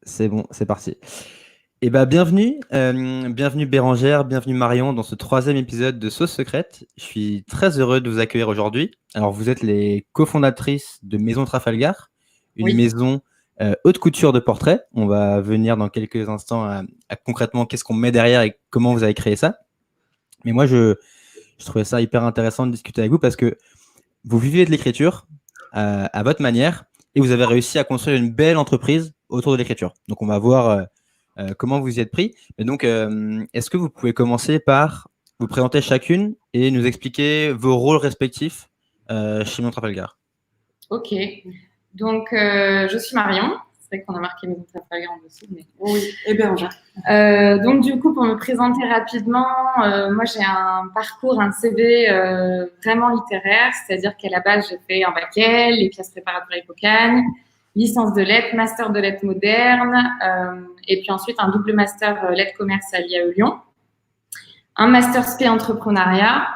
C'est bon, c'est parti. Et bienvenue Bérangère, bienvenue Marion dans ce troisième épisode de Sauce Secrète. Je suis très heureux de vous accueillir aujourd'hui. Alors, vous êtes les cofondatrices de Maison Trafalgar, une Oui, maison haute couture de portraits. On va venir dans quelques instants à concrètement qu'est-ce qu'on met derrière et comment vous avez créé ça. Mais moi, je trouvais ça hyper intéressant de discuter avec vous parce que vous vivez de l'écriture à votre manière et vous avez réussi à construire une belle entreprise autour de l'écriture. Donc, on va voir comment vous y êtes pris. Et donc, est-ce que vous pouvez commencer par vous présenter chacune et nous expliquer vos rôles respectifs chez Maison Trafalgar? ok. Donc, je suis Marion. C'est vrai qu'on a marqué Maison Trafalgar en dessous, mais Oui, et Bérangère. donc du coup, pour me présenter rapidement, moi j'ai un parcours, un CV vraiment littéraire, c'est-à-dire qu'à la base j'ai fait un bac L, les classes préparatoires Hippocagne, licence de lettres, master de lettres modernes, et puis ensuite un double master lettres commerce à l'IAE Lyon, un master SP entrepreneuriat.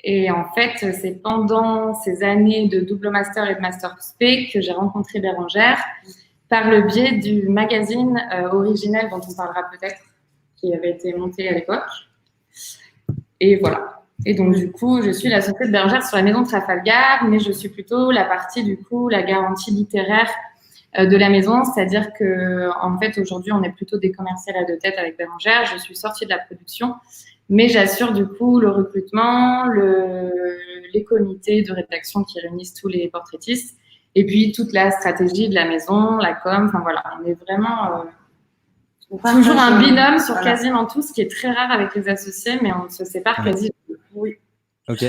Et en fait, c'est pendant ces années de double master et de master SP que j'ai rencontré Bérangère par le biais du magazine originel dont on parlera peut-être, qui avait été monté à l'époque. Et voilà. Et donc, du coup, je suis l'associée de Bérangère sur la maison Trafalgar, mais je suis plutôt la partie, du coup, la garantie littéraire de la maison. C'est-à-dire que, en fait, aujourd'hui, on est plutôt des commerciales à deux têtes avec Bérangère. Je suis sortie de la production, mais j'assure, du coup, le recrutement, les comités de rédaction qui réunissent tous les portraitistes, et puis toute la stratégie de la maison, la com. Enfin, voilà, on est vraiment toujours un binôme sur quasiment tout, ce qui est très rare avec les associés, mais on se sépare quasi. Oui. Ok.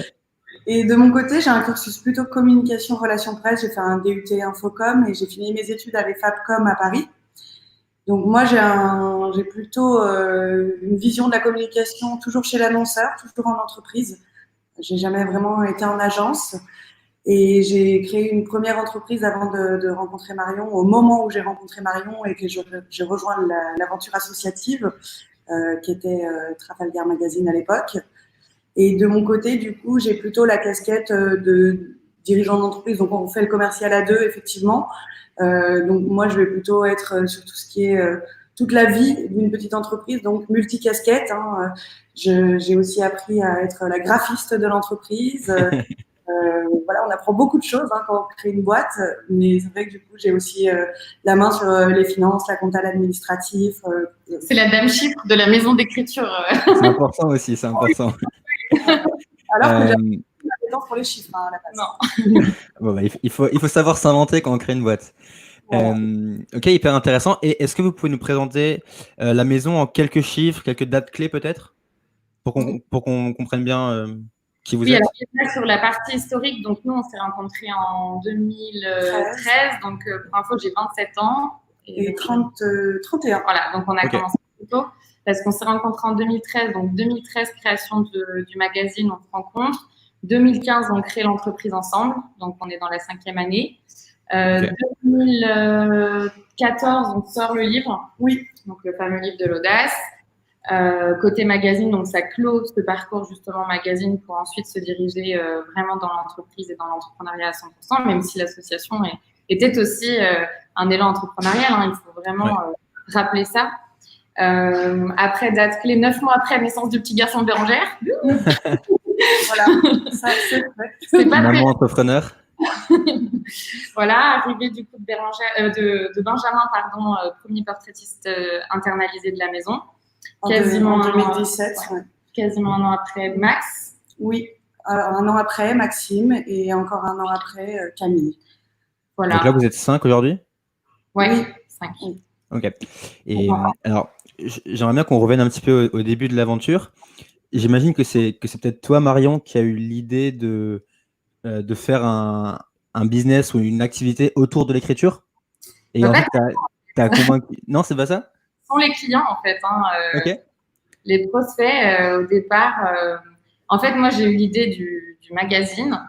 Et de mon côté, j'ai un cursus plutôt communication, relations presse. J'ai fait un DUT Infocom et j'ai fini mes études à l'EFAPCOM à Paris. Donc moi, j'ai plutôt une vision de la communication toujours chez l'annonceur, toujours en entreprise. J'ai jamais vraiment été en agence. Et j'ai créé une première entreprise avant de rencontrer Marion, au moment où j'ai rencontré Marion et que j'ai rejoint l'aventure associative, qui était Trafalgar Magazine à l'époque. Et de mon côté, du coup, j'ai plutôt la casquette de dirigeant d'entreprise. Donc, on fait le commercial à deux, effectivement. Donc, moi, je vais plutôt être sur tout ce qui est toute la vie d'une petite entreprise, donc multicasquette. Hein. J'ai aussi appris à être la graphiste de l'entreprise. Voilà, on apprend beaucoup de choses hein, quand on crée une boîte, mais c'est vrai que du coup, j'ai aussi la main sur les finances, la compta, l'administratif. C'est la dame chiffre de la maison d'écriture. C'est important aussi, c'est important. Alors que j'ai la compétence pour les chiffres hein, à la base. Non. Bon, bah, il faut savoir s'inventer quand on crée une boîte. Voilà. Ok, hyper intéressant. Et est-ce que vous pouvez nous présenter la maison en quelques chiffres, quelques dates clés peut-être, pour qu'on comprenne bien qui vous Oui, êtes? alors sur la partie historique, donc nous on s'est rencontrés en 2013, donc pour info j'ai 27 ans. Et 31. Voilà, donc on a Ok. commencé plus tôt parce qu'on s'est rencontrés en 2013, donc 2013 création du magazine, on se rencontre. 2015 on crée l'entreprise ensemble, donc on est dans la 5e année. Ok. 2014 on sort le livre, oui, donc le fameux livre de l'audace. Côté magazine, donc ça clôt ce parcours justement magazine pour ensuite se diriger vraiment dans l'entreprise et dans l'entrepreneuriat à 100%, même si l'association était aussi un élan entrepreneurial, hein, il faut vraiment rappeler ça. Après, date clé, 9 mois après naissance du petit garçon de Bérangère. Voilà, ça c'est vrai. C'est pas Maman très... entrepreneur. Voilà, arrivée du coup de, de Benjamin, pardon, premier portraitiste internalisé de la maison. Quasiment en 2017. Ouais. Quasiment un an après Max. Oui, un an après Maxime et encore un an après Camille. Voilà. Donc là, vous êtes 5 aujourd'hui? Oui, 5. Ok. Et alors, j'aimerais bien qu'on revienne un petit peu au début de l'aventure. J'imagine que c'est peut-être toi, Marion, qui a eu l'idée de faire un business ou une activité autour de l'écriture. Et en fait, tu as convaincu. Non, c'est pas ça? Ce sont les clients, en fait. Hein, ok. Les prospects, au départ. En fait, moi, j'ai eu l'idée du magazine.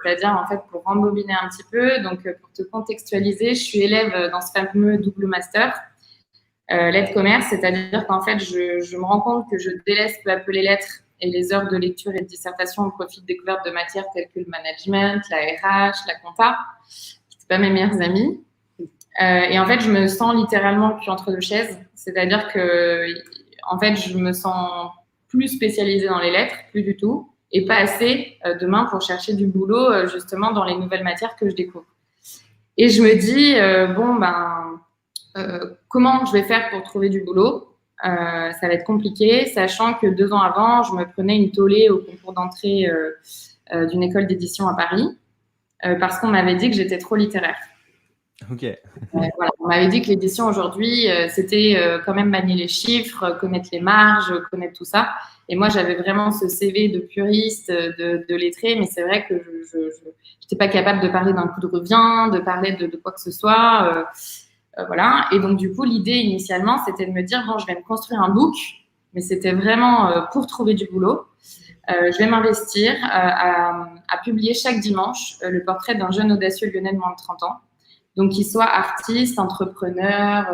C'est-à-dire, en fait, pour rembobiner un petit peu, donc pour te contextualiser, je suis élève dans ce fameux double master, lettres commerce, c'est-à-dire qu'en fait, je me rends compte que je délaisse peu à peu les lettres et les heures de lecture et de dissertation au profit de découvertes de matières telles que le management, la RH, la compta, qui n'étaient pas mes meilleurs amis. Et en fait, je me sens littéralement cul entre deux chaises. C'est-à-dire que, en fait, je me sens plus spécialisée dans les lettres, plus du tout, et pas assez demain pour chercher du boulot, justement, dans les nouvelles matières que je découvre. Et je me dis, comment je vais faire pour trouver du boulot? Ça va être compliqué, sachant que 2 ans avant, je me prenais une tollée au concours d'entrée d'une école d'édition à Paris, parce qu'on m'avait dit que j'étais trop littéraire. Ok. Voilà, on m'avait dit que l'édition aujourd'hui, c'était quand même manier les chiffres, connaître les marges, connaître tout ça. Et moi, j'avais vraiment ce CV de puriste, de lettré, mais c'est vrai que je n'étais pas capable de parler d'un coup de revient, de parler de quoi que ce soit. Voilà. Et donc, du coup, l'idée initialement, c'était de me dire, bon, je vais me construire un book, mais c'était vraiment pour trouver du boulot. Je vais m'investir à publier chaque dimanche le portrait d'un jeune audacieux lyonnais de moins de 30 ans. Donc, qu'il soit artiste, entrepreneur,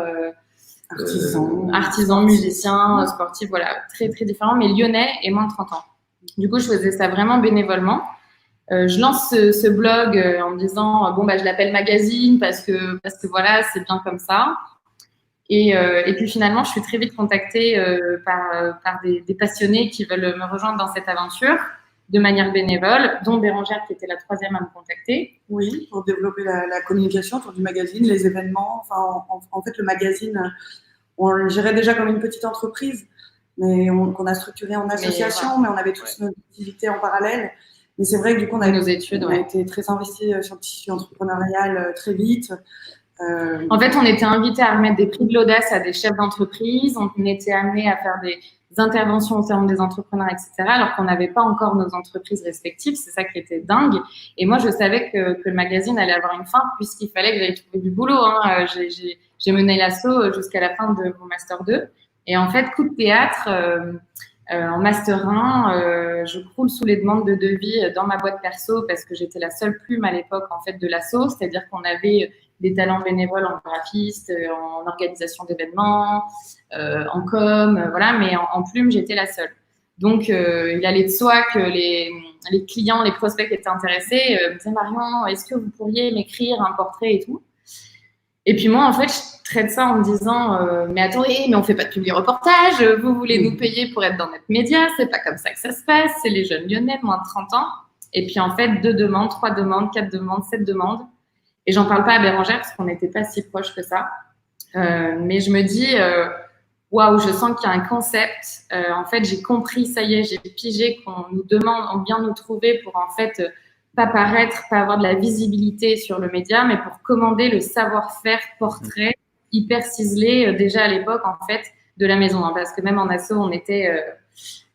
artisan, musicien, sportif, voilà, très, très différent, mais lyonnais et moins de 30 ans. Du coup, je faisais ça vraiment bénévolement. Je lance ce blog en me disant, je l'appelle magazine parce que voilà, c'est bien comme ça. Et puis finalement, je suis très vite contactée par des passionnés qui veulent me rejoindre dans cette aventure de manière bénévole, dont Bérangère qui était la 3e à me contacter. Oui, pour développer la communication autour du magazine, les événements. Enfin, en fait, le magazine, on le gérait déjà comme une petite entreprise, mais qu'on a structuré en association, mais on avait tous nos activités en parallèle. Mais c'est vrai que du coup, on a été très investis sur le tissu entrepreneurial très vite. En fait, on était invités à remettre des prix de l'audace à des chefs d'entreprise. On était amenés à faire des interventions au sein des entrepreneurs, etc. Alors qu'on n'avait pas encore nos entreprises respectives. C'est ça qui était dingue. Et moi, je savais que le magazine allait avoir une fin puisqu'il fallait que j'aille trouver du boulot. Hein. J'ai mené l'assaut jusqu'à la fin de mon Master 2. Et en fait, coup de théâtre, en Master 1, je croule sous les demandes de devis dans ma boîte perso parce que j'étais la seule plume à l'époque en fait, de l'assaut. C'est-à-dire qu'on avait des talents bénévoles en graphiste, en organisation d'événements, en com, voilà, mais en plume, j'étais la seule. Donc, il allait de soi que les clients, les prospects qui étaient intéressés me disaient « Marion, est-ce que vous pourriez m'écrire un portrait et tout ?» Et puis moi, en fait, je traite ça en me disant mais attendez, mais on fait pas de publi-reportage, vous voulez nous payer pour être dans notre média, c'est pas comme ça que ça se passe, c'est les jeunes lyonnais de moins de 30 ans. Et puis en fait, 2 demandes, 3 demandes, 4 demandes, 7 demandes. Et j'en parle pas à Bérangère parce qu'on n'était pas si proches que ça. Mais je me dis, waouh, je sens qu'il y a un concept. En fait, j'ai compris, ça y est, j'ai pigé qu'on nous demande, on vient nous trouver pour en fait pas paraître, pas avoir de la visibilité sur le média, mais pour commander le savoir-faire portrait hyper ciselé déjà à l'époque en fait de la maison. Hein, parce que même en asso, on était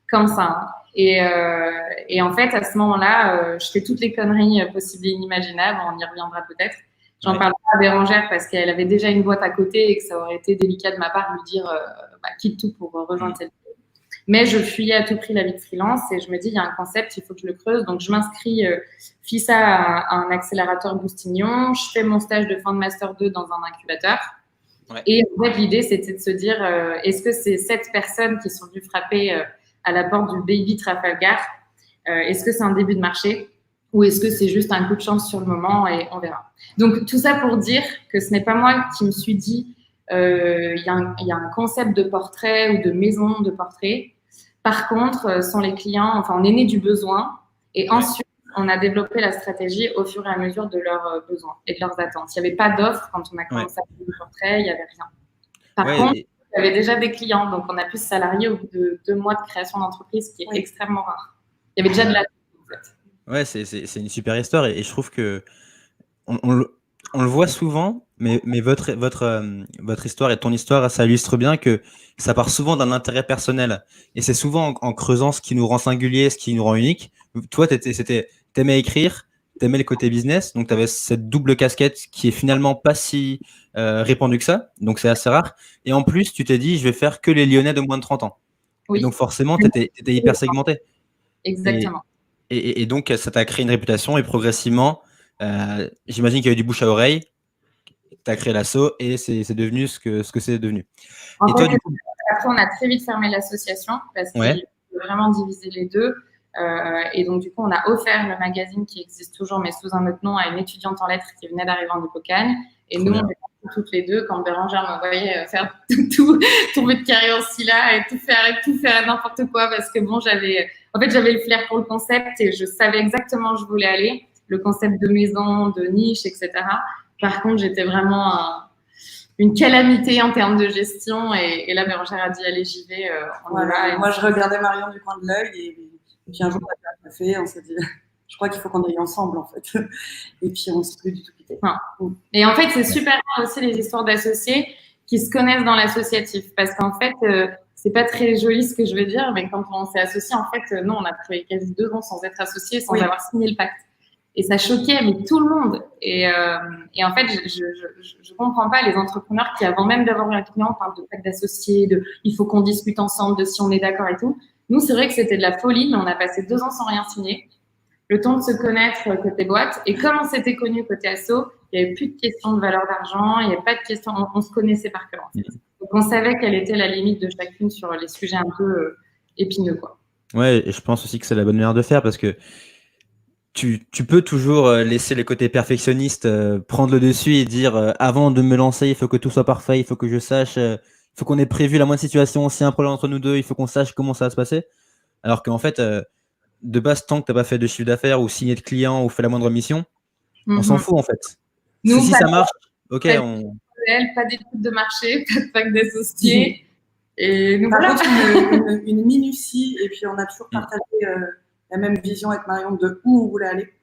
comme ça. Hein. Et en fait, à ce moment-là, je fais toutes les conneries possibles et inimaginables. On y reviendra peut-être. J'en parle pas à Bérangère parce qu'elle avait déjà une boîte à côté et que ça aurait été délicat de ma part de lui dire quitte tout pour rejoindre celle-ci. Mais je fuyais à tout prix la vie de freelance et je me dis, il y a un concept, il faut que je le creuse. Donc, je m'inscris FISA à un accélérateur Boustignon. Je fais mon stage de fin de Master 2 dans un incubateur. Ouais. Et en fait, l'idée, c'était de se dire, est-ce que ces 7 personnes qui sont venues frapper à la porte du Baby Trafalgar, est-ce que c'est un début de marché ou est-ce que c'est juste un coup de chance sur le moment et on verra. Donc, tout ça pour dire que ce n'est pas moi qui me suis dit il y a un concept de portrait ou de maison de portrait. Par contre, sont les clients, enfin, on est né du besoin et ensuite, on a développé la stratégie au fur et à mesure de leurs besoins et de leurs attentes. Il n'y avait pas d'offre quand on a commencé à faire le portrait, il n'y avait rien. Par contre, il y avait déjà des clients, donc on a pu se salarier au bout de 2 mois de création d'entreprise, qui est extrêmement rare. Il y avait déjà de l'attente, en fait. Ouais, c'est une super histoire et je trouve que on le voit souvent, mais votre histoire et ton histoire, ça illustre bien que ça part souvent d'un intérêt personnel. Et c'est souvent en creusant ce qui nous rend singulier, ce qui nous rend unique. Toi, t'aimais écrire, t'aimais le côté business, donc tu avais cette double casquette qui est finalement pas si répandue que ça, donc c'est assez rare. Et en plus, tu t'es dit, je vais faire que les Lyonnais de moins de 30 ans. Oui. Et donc forcément, tu étais hyper segmenté. Exactement. Et donc, ça t'a créé une réputation et progressivement, j'imagine qu'il y a eu du bouche à oreille, tu as créé l'asso et c'est devenu ce que c'est devenu. En fait, après, on a très vite fermé l'association parce qu'il faut vraiment diviser les deux. Et donc, du coup, on a offert le magazine qui existe toujours, mais sous un autre nom, à une étudiante en lettres qui venait d'arriver en Hippocagne. Et nous, on est toutes les deux quand Bérangère m'envoyait faire tout, tomber de carré en Scylla et tout faire n'importe quoi parce que bon, j'avais le flair pour le concept et je savais exactement où je voulais aller, le concept de maison, de niche, etc. Par contre, j'étais vraiment une calamité en termes de gestion et là, Bérangère a dit allez, j'y vais, on y va. Moi, je regardais Marion du coin de l'œil et puis un jour, on a fait un café, on s'est dit je crois qu'il faut qu'on aille ensemble en fait. Et puis on ne s'est plus du tout quitté. Et en fait, c'est super bien aussi les histoires d'associés qui se connaissent dans l'associatif. Parce qu'en fait, c'est pas très joli ce que je veux dire, mais quand on s'est associé, en fait, nous, on a travaillé quasi 2 ans sans être associés, sans avoir signé le pacte. Et ça choquait, mais tout le monde. Et en fait, je comprends pas les entrepreneurs qui, avant même d'avoir un client, parlent de pacte d'associés, de il faut qu'on discute ensemble, de si on est d'accord et tout. Nous, c'est vrai que c'était de la folie, mais on a passé 2 ans sans rien signer. Le temps de se connaître côté boîte. Et comme on s'était connus côté asso, il n'y avait plus de questions de valeur d'argent, il n'y avait pas de questions, on se connaissait par cœur. En fait. Donc, on savait quelle était la limite de chacune sur les sujets un peu épineux, quoi. Ouais, et je pense aussi que c'est la bonne manière de faire parce que tu peux toujours laisser les côtés perfectionnistes prendre le dessus et dire avant de me lancer, il faut que tout soit parfait, il faut que je sache, il faut qu'on ait prévu la moindre situation, s'il y a un problème entre nous deux, il faut qu'on sache comment ça va se passer. Alors qu'en fait, de base, tant que tu n'as pas fait de chiffre d'affaires ou signé de client ou fait la moindre mission, on s'en fout en fait. Nous, si ça marche, ok. Pas d'études de marché, pas de pacte d'associés. Et nous, par contre, une minutie, et puis on a toujours partagé la même vision avec Marion de où on voulait aller.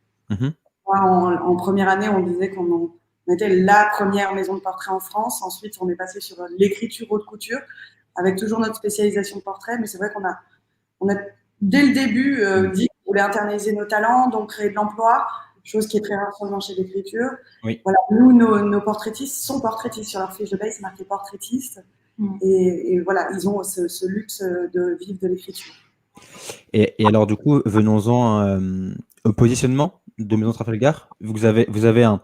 En première année, on disait qu'on était la première maison de portrait en France. Ensuite, on est passé sur l'écriture haute couture, avec toujours notre spécialisation de portrait. Mais c'est vrai qu'on a dès le début dit qu'on voulait internaliser nos talents, donc créer de l'emploi, chose qui est très rare sur le marché de l'écriture. Oui. Voilà, nous, nos portraitistes sont portraitistes. Sur leur fiche de paie, c'est marqué portraitiste. Et voilà, ils ont ce luxe de vivre de l'écriture. Et alors, du coup, venons-en au positionnement de Maison Trafalgar. Vous avez un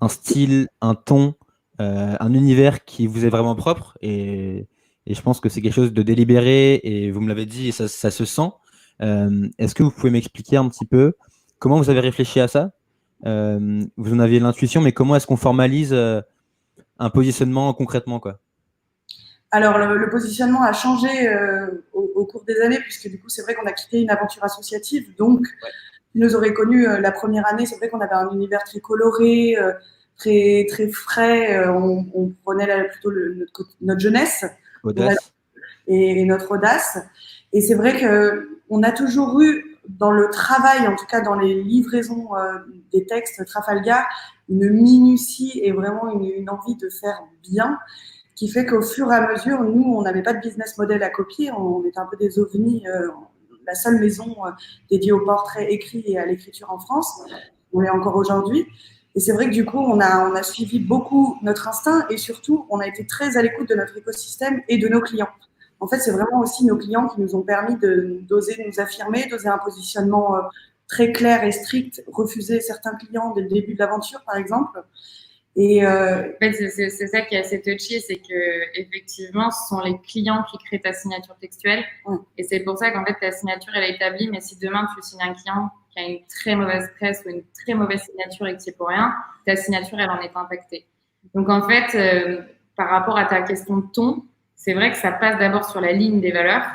style, un ton, un univers qui vous est vraiment propre. Et je pense que c'est quelque chose de délibéré. Et vous me l'avez dit, et ça se sent. Est-ce que vous pouvez m'expliquer un petit peu comment vous avez réfléchi à ça? Vous en aviez l'intuition, mais comment est-ce qu'on formalise un positionnement concrètement, quoi? Alors, le positionnement a changé au cours des années, puisque du coup, c'est vrai qu'on a quitté une aventure associative. Donc, vous nous aurez connu la première année, c'est vrai qu'on avait un univers très coloré, très, très frais. On prenait plutôt notre jeunesse et notre audace. Et c'est vrai qu'on a toujours eu, dans le travail, en tout cas dans les livraisons des textes Trafalgar, une minutie et vraiment une envie de faire bien, qui fait qu'au fur et à mesure, nous, on n'avait pas de business model à copier, on était un peu des ovnis, la seule maison dédiée au portrait écrit et à l'écriture en France, on l'est encore aujourd'hui. Et c'est vrai que du coup, on a suivi beaucoup notre instinct et surtout, on a été très à l'écoute de notre écosystème et de nos clients. En fait, c'est vraiment aussi nos clients qui nous ont permis d'oser nous affirmer, d'oser un positionnement très clair et strict, refuser certains clients dès le début de l'aventure, par exemple. Et en fait, c'est ça qui est assez touchy, c'est que effectivement, ce sont les clients qui créent ta signature textuelle. Et c'est pour ça qu'en fait, ta signature, elle est établie. Mais si demain, tu signes un client qui a une très mauvaise presse ou une très mauvaise signature et que c'est pour rien, ta signature, elle en est impactée. Donc, en fait, par rapport à ta question de ton, c'est vrai que ça passe d'abord sur la ligne des valeurs.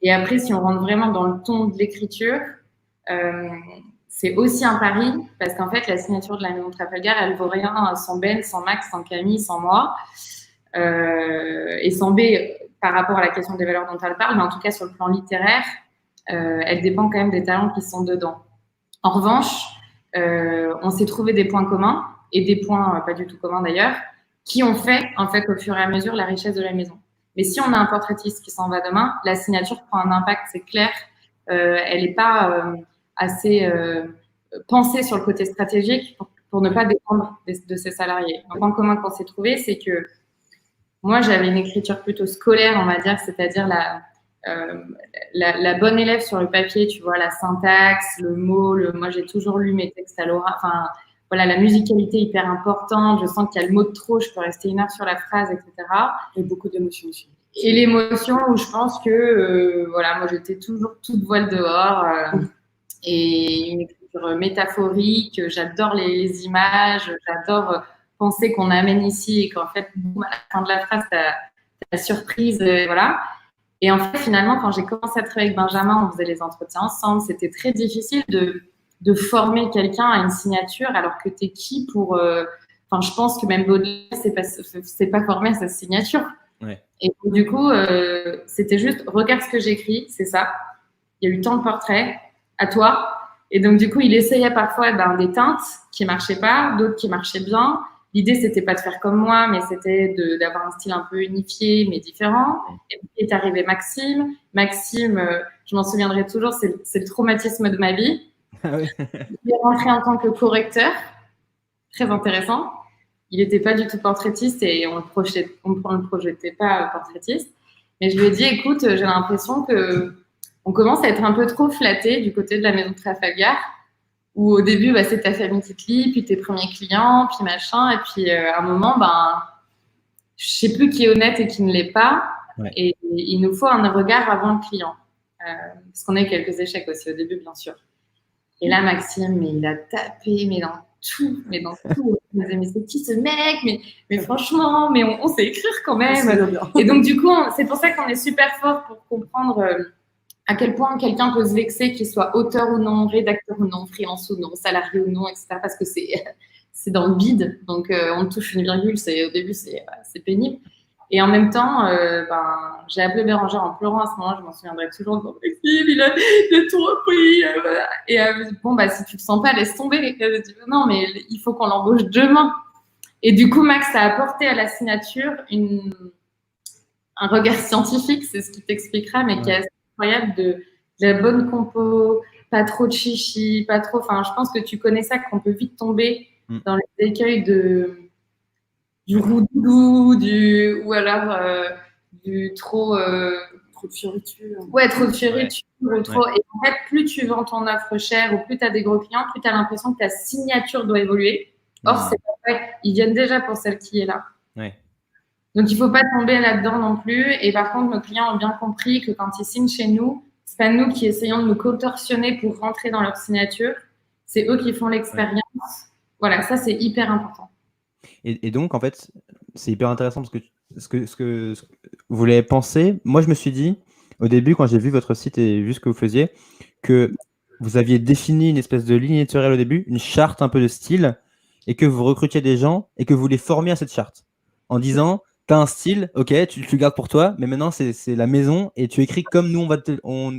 Et après, si on rentre vraiment dans le ton de l'écriture, c'est aussi un pari parce qu'en fait, la signature de la maison Trafalgar, elle vaut rien sans Ben, sans Max, sans Camille, sans moi. Et sans B, par rapport à la question des valeurs dont elle parle, mais en tout cas, sur le plan littéraire, elle dépend quand même des talents qui sont dedans. En revanche, on s'est trouvé des points communs et des points pas du tout communs d'ailleurs, qui ont fait, en fait, au fur et à mesure, la richesse de la maison. Mais si on a un portraitiste qui s'en va demain, la signature prend un impact, c'est clair. Elle n'est pas assez pensée sur le côté stratégique pour ne pas dépendre de ses salariés. Un point commun qu'on s'est trouvé, c'est que moi, j'avais une écriture plutôt scolaire, on va dire, c'est-à-dire la bonne élève sur le papier, tu vois, la syntaxe, le mot, moi, j'ai toujours lu mes textes à l'oral, enfin, voilà, la musicalité hyper importante, je sens qu'il y a le mot de trop, je peux rester 1 heure sur la phrase, etc. Et beaucoup d'émotions aussi. Et l'émotion où je pense que, voilà, moi, j'étais toujours toute voile dehors et une écriture métaphorique, j'adore les images, j'adore penser qu'on amène ici et qu'en fait, boum, à la fin de la phrase, t'as la surprise, voilà. Et en fait, finalement, quand j'ai commencé à travailler avec Benjamin, on faisait les entretiens ensemble. C'était très difficile de former quelqu'un à une signature alors que t'es qui pour… Enfin, je pense que même Baudelaire, c'est pas formé à sa signature. Ouais. Et donc, du coup, c'était juste, regarde ce que j'écris, c'est ça. Il y a eu tant de portraits, à toi. Et donc, du coup, il essayait parfois des teintes qui marchaient pas, d'autres qui marchaient bien. L'idée, c'était pas de faire comme moi, mais c'était d'avoir un style un peu unifié, mais différent. Et puis est arrivé Maxime. Maxime, je m'en souviendrai toujours, c'est le traumatisme de ma vie. Ah oui. Il est rentré en tant que correcteur, très intéressant. Il n'était pas du tout portraitiste et on le projetait pas portraitiste. Mais je lui ai dit, écoute, j'ai l'impression que on commence à être un peu trop flatté du côté de la maison de Trafalgar, où au début, c'est ta famille qui te lit, puis tes premiers clients, puis machin, et puis à un moment, je sais plus qui est honnête et qui ne l'est pas, Ouais. et il nous faut un regard avant le client, parce qu'on a eu quelques échecs aussi au début, bien sûr. Et là, Maxime, mais il a tapé, mais dans tout. Il me disait, mais c'est qui ce mec? Mais franchement, mais on sait écrire quand même. Et donc, du coup, c'est pour ça qu'on est super fort pour comprendre à quel point quelqu'un peut se vexer, qu'il soit auteur ou non, rédacteur ou non, freelance ou non, salarié ou non, etc. Parce que c'est dans le bide. Donc, on touche une virgule. Au début, c'est pénible. Et en même temps, j'ai appelé Bérangère en pleurant à ce moment-là. Je m'en souviendrai toujours. Donc, il a tout repris. Voilà. Et si tu le sens pas, laisse tomber. Je dis, non, mais il faut qu'on l'embauche demain. Et du coup, Max a apporté à la signature un regard scientifique, c'est ce qui t'expliquera, mais qui est assez incroyable, de la bonne compo, pas trop de chichi, pas trop… Enfin, je pense que tu connais ça, qu'on peut vite tomber dans les écueils du roux-doudou, ou alors du trop… Trop de fioriture. Ouais, trop de fioriture. Ou trop… Et en fait, plus tu vends ton offre chère ou plus tu as des gros clients, plus tu as l'impression que ta signature doit évoluer. Or, c'est pas vrai. Ils viennent déjà pour celle qui est là. Ouais. Donc, il ne faut pas tomber là-dedans non plus. Et par contre, nos clients ont bien compris que quand ils signent chez nous, ce n'est pas nous qui essayons de nous contorsionner pour rentrer dans leur signature. C'est eux qui font l'expérience. Voilà, ça, c'est hyper important. Et donc, en fait, c'est hyper intéressant parce que ce que vous l'avez pensé. Moi, je me suis dit, au début, quand j'ai vu votre site et vu ce que vous faisiez, que vous aviez défini une espèce de ligne éditoriale au début, une charte un peu de style, et que vous recrutiez des gens et que vous les formiez à cette charte. En disant, tu as un style, ok, tu le gardes pour toi, mais maintenant, c'est la maison et tu écris comme nous,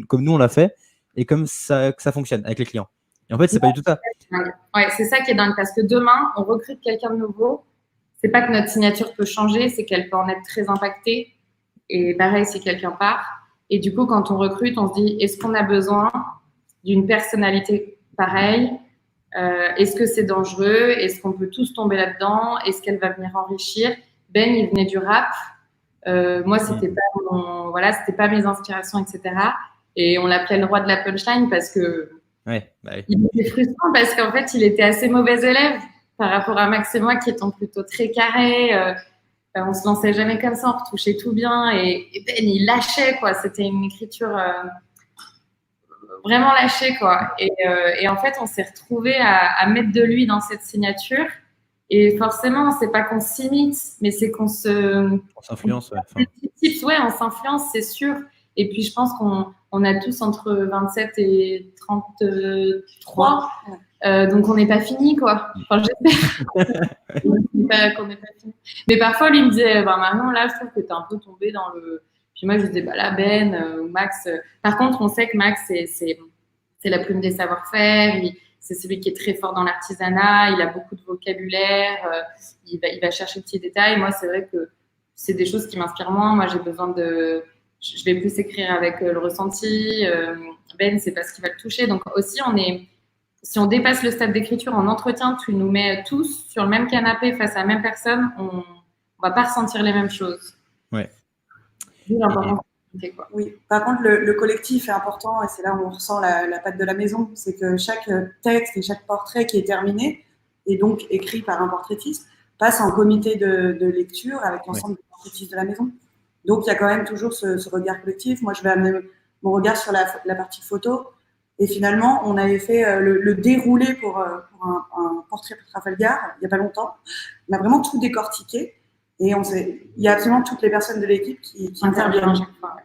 comme nous on l'a fait et comme ça, que ça fonctionne avec les clients. Et en fait, c'est pas du tout ça. Ouais, c'est ça qui est dingue parce que demain, on recrute quelqu'un de nouveau. C'est pas que notre signature peut changer, c'est qu'elle peut en être très impactée. Et pareil, si quelqu'un part. Et du coup, quand on recrute, on se dit, est-ce qu'on a besoin d'une personnalité pareille? Est-ce que c'est dangereux? Est-ce qu'on peut tous tomber là-dedans? Est-ce qu'elle va venir enrichir? Ben, il venait du rap. Moi, c'était pas mes inspirations, etc. Et on l'appelait le roi de la punchline parce que il était frustrant parce qu'en fait, il était assez mauvais élève par rapport à Max et moi qui étions plutôt très carrés. On se lançait jamais comme ça, on retouchait tout bien. Et Ben, il lâchait, quoi. C'était une écriture vraiment lâchée, quoi. Et en fait, on s'est retrouvés à mettre de lui dans cette signature. Et forcément, c'est pas qu'on s'imite, mais c'est qu'on s'influence. On s'influence, c'est sûr. Et puis, je pense qu'on a tous entre 27 et 33. Donc, on n'est pas fini, quoi. Enfin, j'espère qu'on n'est pas fini. Mais parfois, lui me disait, Marion, là, je trouve que tu es un peu tombée dans le… Puis moi, je disais, là, Ben ou Max. Par contre, on sait que Max, c'est la plume des savoir-faire. C'est celui qui est très fort dans l'artisanat. Il a beaucoup de vocabulaire. Il va chercher de petits détails. Moi, c'est vrai que c'est des choses qui m'inspirent moins. Moi, j'ai besoin de… Je vais plus écrire avec le ressenti. Ben, c'est parce qu'il va le toucher. Donc aussi, si on dépasse le stade d'écriture en entretien, tu nous mets tous sur le même canapé face à la même personne, on va pas ressentir les mêmes choses. Ouais. Oui. Par contre, le collectif est important et c'est là où on ressent la patte de la maison. C'est que chaque texte et chaque portrait qui est terminé et donc écrit par un portraitiste passe en comité de lecture avec l'ensemble des portraitistes de la maison. Donc, il y a quand même toujours ce regard collectif. Moi, je vais amener mon regard sur la partie photo Et finalement, on avait fait le déroulé pour un portrait pour Trafalgar il n'y a pas longtemps. On a vraiment tout décortiqué. Et il y a absolument toutes les personnes de l'équipe qui interviennent à chaque fois.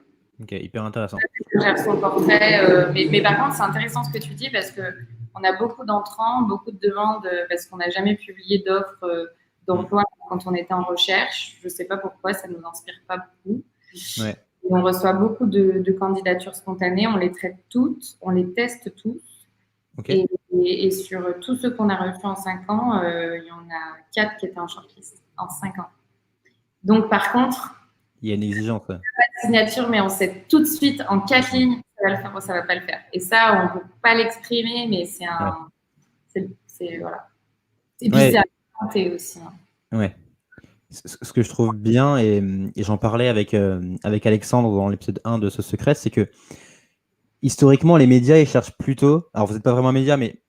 Ok, hyper intéressant. Gère son portrait, mais par contre, c'est intéressant ce que tu dis parce qu'on a beaucoup d'entrants, beaucoup de demandes parce qu'on n'a jamais publié d'offres d'emploi quand on était en recherche. Je ne sais pas pourquoi, ça ne nous inspire pas beaucoup. Ouais. Et on reçoit beaucoup de candidatures spontanées, on les traite toutes, on les teste tous. Okay. Et sur tous ceux qu'on a reçus en 5 ans, il y en a 4 qui étaient en shortlist en 5 ans. Donc, par contre, il y a une exigence. Pas de signature, mais on sait tout de suite en 4 lignes ça va le faire ou ça va pas le faire. Et ça, on peut pas l'exprimer, mais c'est un, c'est voilà. Et puis c'est à tenter aussi. Hein. Ouais. Ce que je trouve bien, et j'en parlais avec Alexandre dans l'épisode 1 de Ce Secret, c'est que historiquement, les médias, ils cherchent plutôt, alors vous n'êtes pas vraiment un média, mais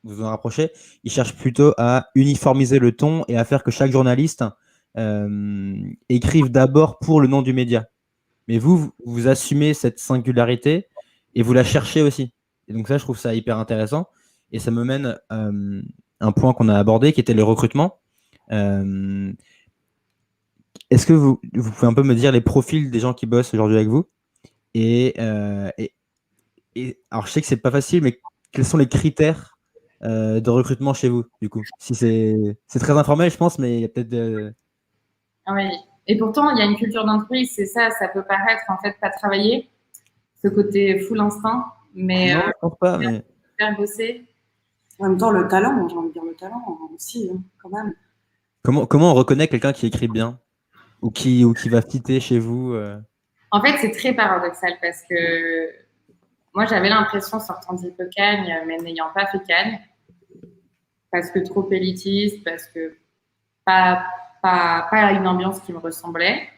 vous vous en rapprochez, ils cherchent plutôt à uniformiser le ton et à faire que chaque journaliste écrive d'abord pour le nom du média. Mais vous assumez cette singularité et vous la cherchez aussi. Et donc ça, je trouve ça hyper intéressant. Et ça me mène à un point qu'on a abordé, qui était le recrutement. Est-ce que vous pouvez un peu me dire les profils des gens qui bossent aujourd'hui avec vous et alors, je sais que c'est pas facile, mais quels sont les critères de recrutement chez vous, du coup? Si c'est très informel, je pense, mais il y a peut-être… Oui. Et pourtant, il y a une culture d'entreprise, c'est ça peut paraître en fait pas travailler, ce côté full instinct, mais non, je pense pas, mais… faire bosser. En même temps, le talent, j'ai envie de dire le talent aussi, hein, quand même. Comment on reconnaît quelqu'un qui écrit bien ou qui va fitter chez vous En fait, c'est très paradoxal parce que moi, j'avais l'impression, sortant d'Hippocagne, mais n'ayant pas fait Cagne, parce que trop élitiste, parce que pas une ambiance qui me ressemblait.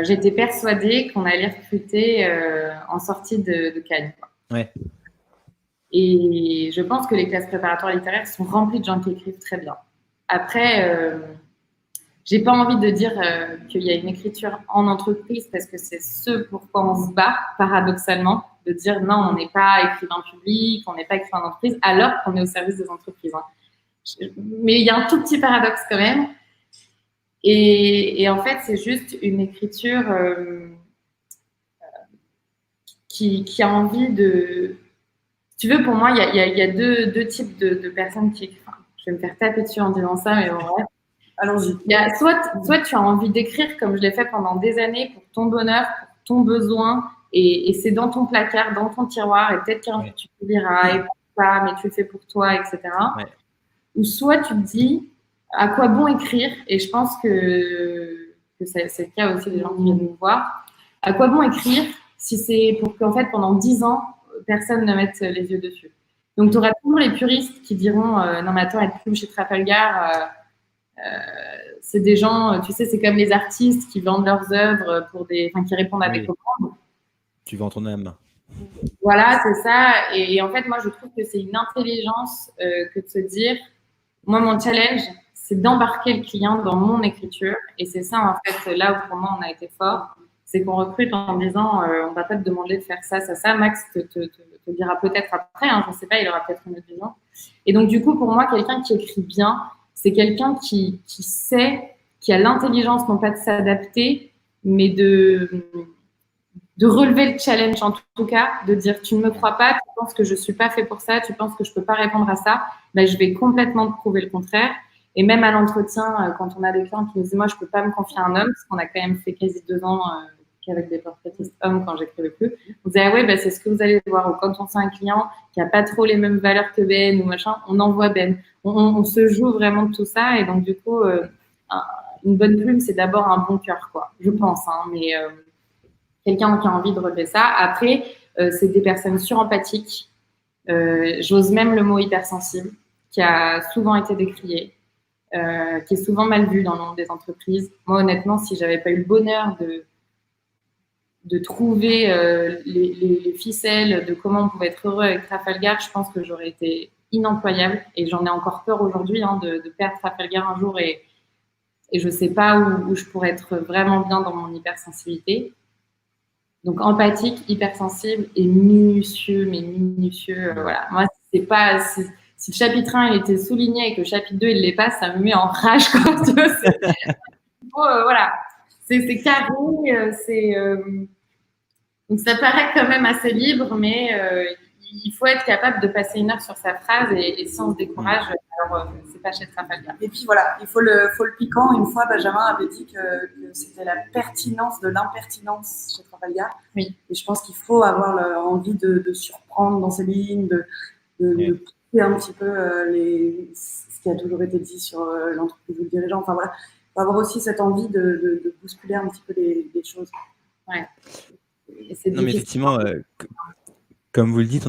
J'étais persuadée qu'on allait recruter en sortie de Cagne. Ouais. Et je pense que les classes préparatoires littéraires sont remplies de gens qui écrivent très bien. Après, j'ai pas envie de dire qu'il y a une écriture en entreprise parce que c'est ce pourquoi on se bat, paradoxalement, de dire non, on n'est pas écrivain public, on n'est pas écrivain d'entreprise, alors qu'on est au service des entreprises. Hein. Mais il y a un tout petit paradoxe quand même. Et en fait, c'est juste une écriture qui a envie de… Si tu veux, pour moi, il y a deux types de personnes qui écrivent. Enfin, je vais me faire taper dessus en disant ça, mais bon, ouais. Allons-y. Soit tu as envie d'écrire comme je l'ai fait pendant des années pour ton bonheur, pour ton besoin, et c'est dans ton placard, dans ton tiroir, et peut-être qu'un jour tu publieras, et pas, mais tu le fais pour toi, etc. Ouais. Ou soit tu te dis à quoi bon écrire, et je pense que c'est le cas aussi des gens qui viennent nous voir, à quoi bon écrire si c'est pour qu'en fait pendant 10 ans, personne ne mette les yeux dessus. Donc tu auras toujours les puristes qui diront non mais attends, être plume chez Trafalgar, c'est des gens, tu sais, c'est comme les artistes qui vendent leurs œuvres qui répondent à des commandes. Tu vends ton âme. Voilà, c'est ça. Et en fait, moi, je trouve que c'est une intelligence que de se dire, moi, mon challenge, c'est d'embarquer le client dans mon écriture. Et c'est ça, en fait, là où pour moi, on a été fort, c'est qu'on recrute en disant, on ne va pas te demander de faire ça, ça, ça. Max te dira peut-être après, hein, je ne sais pas, il aura peut-être une autre vision. Et donc, du coup, pour moi, quelqu'un qui écrit bien, c'est quelqu'un qui sait, qui a l'intelligence, non pas de s'adapter, mais de relever le challenge, en tout cas, de dire tu ne me crois pas, tu penses que je ne suis pas fait pour ça, tu penses que je ne peux pas répondre à ça, ben, je vais complètement te prouver le contraire. Et même à l'entretien, quand on a des clients qui nous disent moi, je ne peux pas me confier à un homme, parce qu'on a quand même fait quasi 2 ans qu'avec des portraitistes hommes quand j'écrivais plus. On disait ah ouais, ben, c'est ce que vous allez voir. Ou quand on sent un client qui n'a pas trop les mêmes valeurs que Ben ou machin, on envoie Ben. On se joue vraiment de tout ça. Et donc, du coup, une bonne plume, c'est d'abord un bon cœur, quoi. Je pense, hein, mais quelqu'un qui a envie de relever ça. Après, c'est des personnes surempathiques. J'ose même le mot hypersensible, qui a souvent été décrié, qui est souvent mal vu dans le monde des entreprises. Moi, honnêtement, si j'avais pas eu le bonheur de trouver les ficelles de comment on pouvait être heureux avec Trafalgar, je pense que j'aurais été inemployable. Et j'en ai encore peur aujourd'hui de perdre Trafalgar un jour et je sais pas où je pourrais être vraiment bien dans mon hypersensibilité. Donc empathique, hypersensible et minutieux, mais minutieux. Voilà. Moi, c'est pas si le chapitre 1 il était souligné et que le chapitre 2 il l'est pas, ça me met en rage quoi. Tu vois, voilà. C'est carré, donc ça paraît quand même assez libre, mais il faut être capable de passer 1 heure sur sa phrase et si on se décourage, alors c'est pas chez Trafalgar. Et puis voilà, il faut le piquant. Une fois, Benjamin avait dit que c'était la pertinence de l'impertinence chez Trafalgar. Oui. Et je pense qu'il faut avoir envie de surprendre dans ses lignes, de pousser un petit peu ce qui a toujours été dit sur l'entreprise ou le dirigeant. Enfin voilà, il faut avoir aussi cette envie de bousculer un petit peu les choses. Ouais. Non, mais effectivement, comme vous le dites,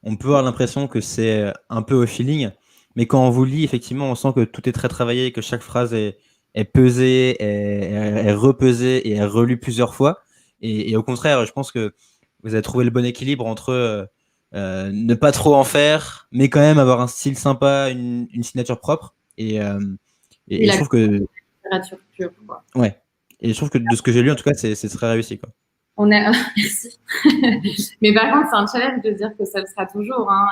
on peut avoir l'impression que c'est un peu au feeling, mais quand on vous lit, effectivement, on sent que tout est très travaillé, que chaque phrase est pesée, est repesée et est relue plusieurs fois. Et au contraire, je pense que vous avez trouvé le bon équilibre entre ne pas trop en faire, mais quand même avoir un style sympa, une signature propre. Et je trouve que littérature pure, quoi. Ouais. Et je trouve que de ce que j'ai lu, en tout cas, c'est très réussi, quoi. Merci. Mais par contre, c'est un challenge de dire que ça le sera toujours. Hein,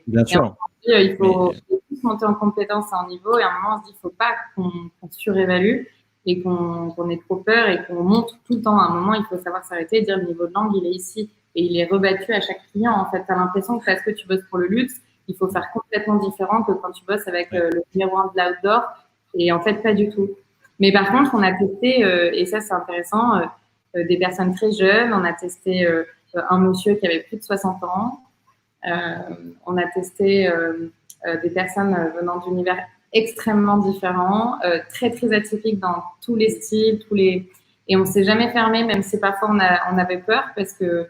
Bien sûr. Il faut tous monter en compétence à un niveau et à un moment, on se dit qu'il ne faut pas qu'on surévalue et qu'on ait trop peur et qu'on monte tout le temps. À un moment, il faut savoir s'arrêter et dire le niveau de langue, il est ici. Et il est rebattu à chaque client. En fait, tu as l'impression que parce que tu bosses pour le luxe, il faut faire complètement différent que quand tu bosses avec le numéro 1 de l'outdoor. Et en fait, pas du tout. Mais par contre, on a testé, et ça, c'est intéressant, des personnes très jeunes. On a testé un monsieur qui avait plus de 60 ans. On a testé des personnes venant d'univers extrêmement différents, très, très atypiques dans tous les styles, et on ne s'est jamais fermé, même si parfois on avait peur parce que